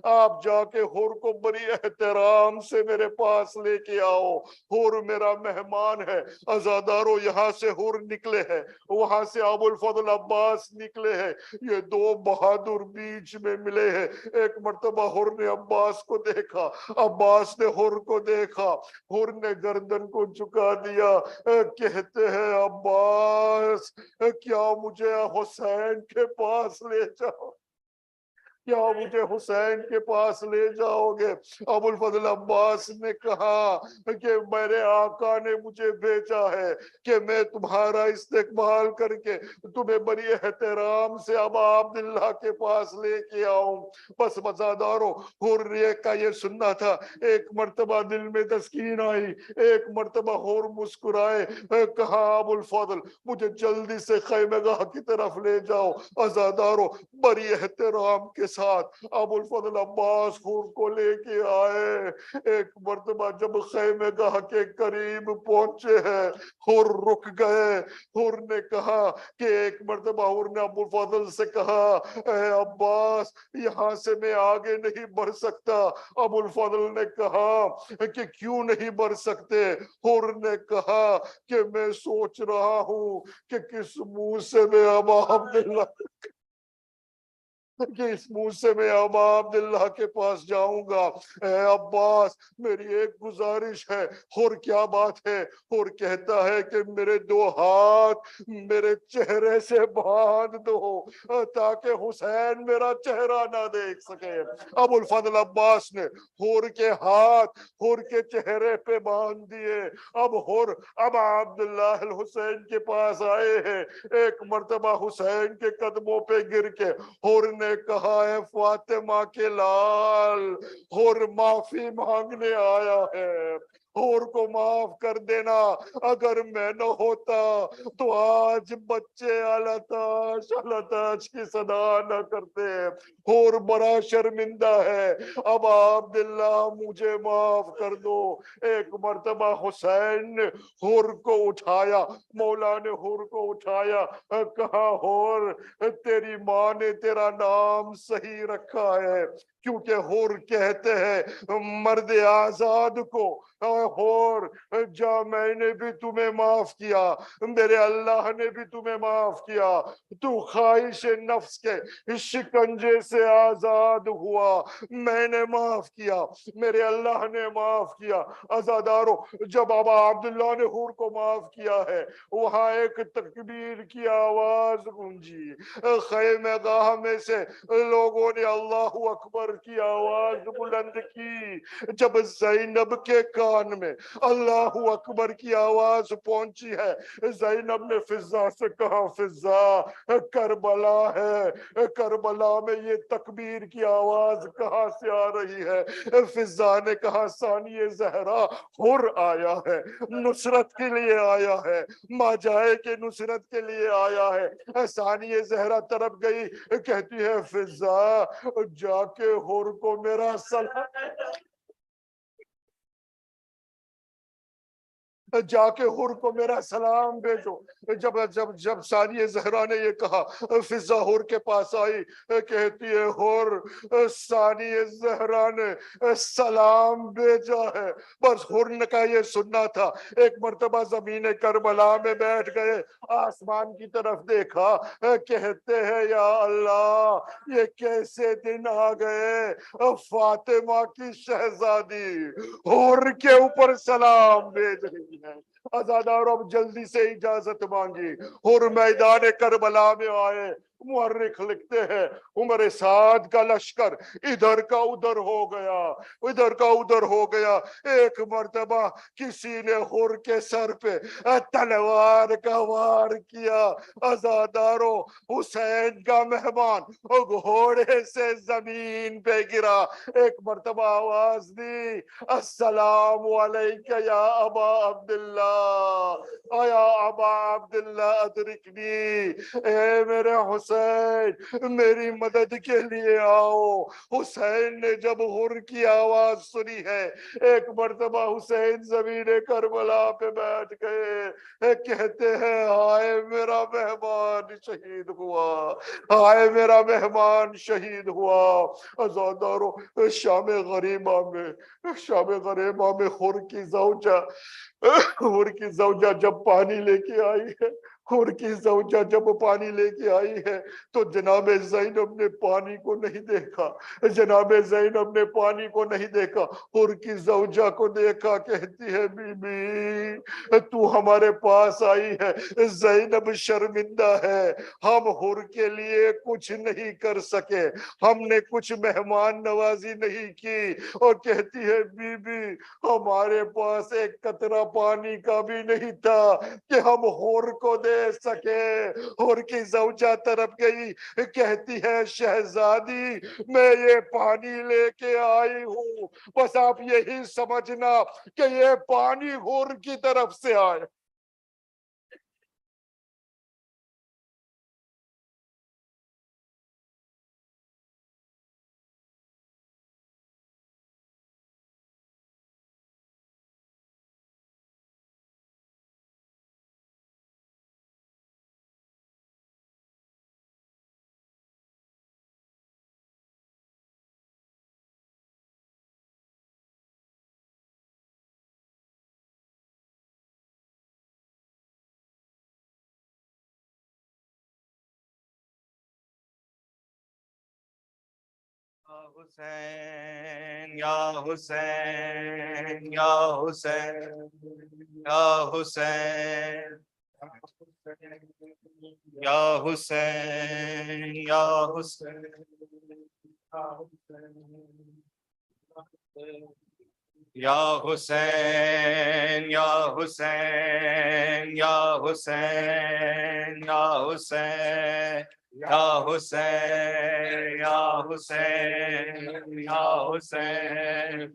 آپ جا کے حور کو بڑی احترام سے میرے پاس لے کے آؤ, حور میرا مہمان ہے. عزادارو یہاں سے حور نکلے ہیں, وہاں سے ابو الفضل عباس نکلے ہیں, یہ دو بہادر بیچ میں ملے ہیں. ایک مرتبہ حور نے عباس کو دیکھا, عباس نے حور کو دیکھا, حور نے گردن کو جھکا دیا, کہتے ہیں عباس کیا مجھے حسین کے پاس لے جاؤ, کیا مجھے حسین کے پاس لے جاؤ گے؟ ابو الفضل عباس نے کہا کہ میرے آقا نے مجھے بھیجا ہے کہ میں تمہارا استقبال کر کے تمہیں بڑی احترام سے ابا عبداللہ کے پاس لے کے آؤں. بس وزادارو حور کا یہ سننا تھا. ایک مرتبہ دل میں تسکین آئی, ایک مرتبہ حور مسکرائے, کہا ابو الفضل مجھے جلدی سے خیمہ گاہ کی طرف لے جاؤ. عزادارو بڑی احترام کے ساتھ ابو الفضل عباس حور کو لے کے آئے. ایک مرتبہ جب خیمہ گاہ کے قریب پہنچے ہیں, حور رک گئے. حور نے کہا کہ ایک مرتبہ حور نے ابو الفضل سے کہا اے عباس یہاں سے میں آگے نہیں بڑھ سکتا. ابو الفضل نے کہا کہ کیوں نہیں بڑھ سکتے؟ حور نے کہا کہ میں سوچ رہا ہوں کہ کس منہ سے میں ابا عبداللہ کہ اس منہ سے میں ابا عبداللہ کے پاس جاؤں گا. اے عباس میری ایک گزارش ہے. اور کیا بات ہے؟ اور کہتا ہے کہ میرے دو ہاتھ میرے چہرے سے باندھ دو تاکہ حسین میرا چہرہ نہ دیکھ سکے. ابو الفضل عباس نے حور کے ہاتھ حور کے چہرے پہ باندھ دیے. اب حور ابا عبداللہ الحسین کے پاس آئے ہیں. ایک مرتبہ حسین کے قدموں پہ گر کے حور نے کہا ہے فاطمہ کے لال, حور معافی مانگنے آیا ہے, حور کو معاف کر دینا. اگر میں نہ ہوتا تو آج بچے الاتاش کی صدا نہ کرتے. حور بڑا شرمندہ ہے, اب عبداللہ مجھے معاف کر دو. ایک مرتبہ حسین نے حور کو اٹھایا, مولا نے حور کو اٹھایا, کہا حور تیری ماں نے تیرا نام صحیح رکھا ہے, کیونکہ حور کہتے ہیں مرد آزاد کو حور جا میں نے بھی تمہیں معاف کیا, میرے اللہ نے بھی تمہیں معاف کیا, تو خواہش نفس کے شکنجے سے آزاد ہوا, میں نے معاف کیا, میرے اللہ نے معاف کیا. عزادارو جب ابا عبداللہ نے حور کو معاف کیا ہے, وہاں ایک تکبیر کی آواز گونجی. خیمہ گاہ میں سے لوگوں نے اللہ اکبر کی آواز بلند کی. جب زینب کے کان میں اللہ اکبر کی آواز پہنچی ہے, زینب نے فضا سے کہا فضا کربلا ہے, کربلا میں یہ تکبیر کی آواز کہاں سے آ رہی ہے؟ فضا نے کہا ثانی زہرا حر آیا ہے, نصرت کے لیے آیا ہے, ماجائے کے نصرت کے لیے آیا ہے. ثانی زہرا طرف گئی, کہتی ہے فضا جا کے حور کو میرا سلام, جا کے حور کو میرا سلام بھیجو. جب ثانیہ زہرا نے یہ کہا, فضا حور کے پاس آئی, کہتی ہے حور ثانیہ زہرا نے سلام بھیجا ہے. بس حور نے کہا یہ سننا تھا. ایک مرتبہ زمین کربلا میں بیٹھ گئے, آسمان کی طرف دیکھا, کہتے ہیں یا اللہ یہ کیسے دن آ گئے, فاطمہ کی شہزادی حور کے اوپر سلام بھیج رہی ہے. عزادارو اب جلدی سے اجازت مانگی, حور میدان کربلا میں آئے. مورخ لکھتے ہیں عمر سعد کا لشکر ادھر کا ادھر ہو گیا, ادھر کا ادھر ہو گیا. ایک مرتبہ کسی نے حور کے سر پہ تلوار کا وار کیا. عزادارو حسین کا مہمان گھوڑے سے زمین پہ گرا. ایک مرتبہ آواز دی السلام علیکہ یا ابا عبداللہ, یا ابا عبداللہ ادرکنی، اے میرے حسین میری مدد کے لیے آؤ۔ حسین نے جب حر کی آواز سنی ہے، ایک مرتبہ حسین زمین کربلا پہ بیٹھ گئے، کہتے ہیں ہائے میرا مہمان شہید ہوا، ہائے میرا مہمان شہید ہوا۔ عزادارو، شام غریبہ میں حر کی زوجہ، حر کی زوجہ جب پانی لے کے آئی ہے، حر کی زوجہ جب پانی لے کے آئی ہے تو جناب زینب نے پانی کو نہیں دیکھا، جناب زینب نے پانی کو نہیں دیکھا، حر کی زوجہ کو دیکھا، کہتی ہے بی بی تو ہمارے پاس آئی ہے، زینب شرمندہ ہے، ہم حر کے لیے کچھ نہیں کر سکے، ہم نے کچھ مہمان نوازی نہیں کی، اور کہتی ہے بی بی ہمارے پاس ایک قطرہ پانی کا بھی نہیں تھا کہ ہم حور کو دے سکے۔ حور کی زوجہ طرف گئی، کہتی ہے شہزادی میں یہ پانی لے کے آئی ہوں، بس آپ یہی سمجھنا کہ یہ پانی حور کی طرف سے آئے۔ حسین یا حسین یا حسین یا حسین یا حسین یا حسین یا حسین یا حسین یا حسین یا حسین یا حسین یا حسین یا حسین یا حسین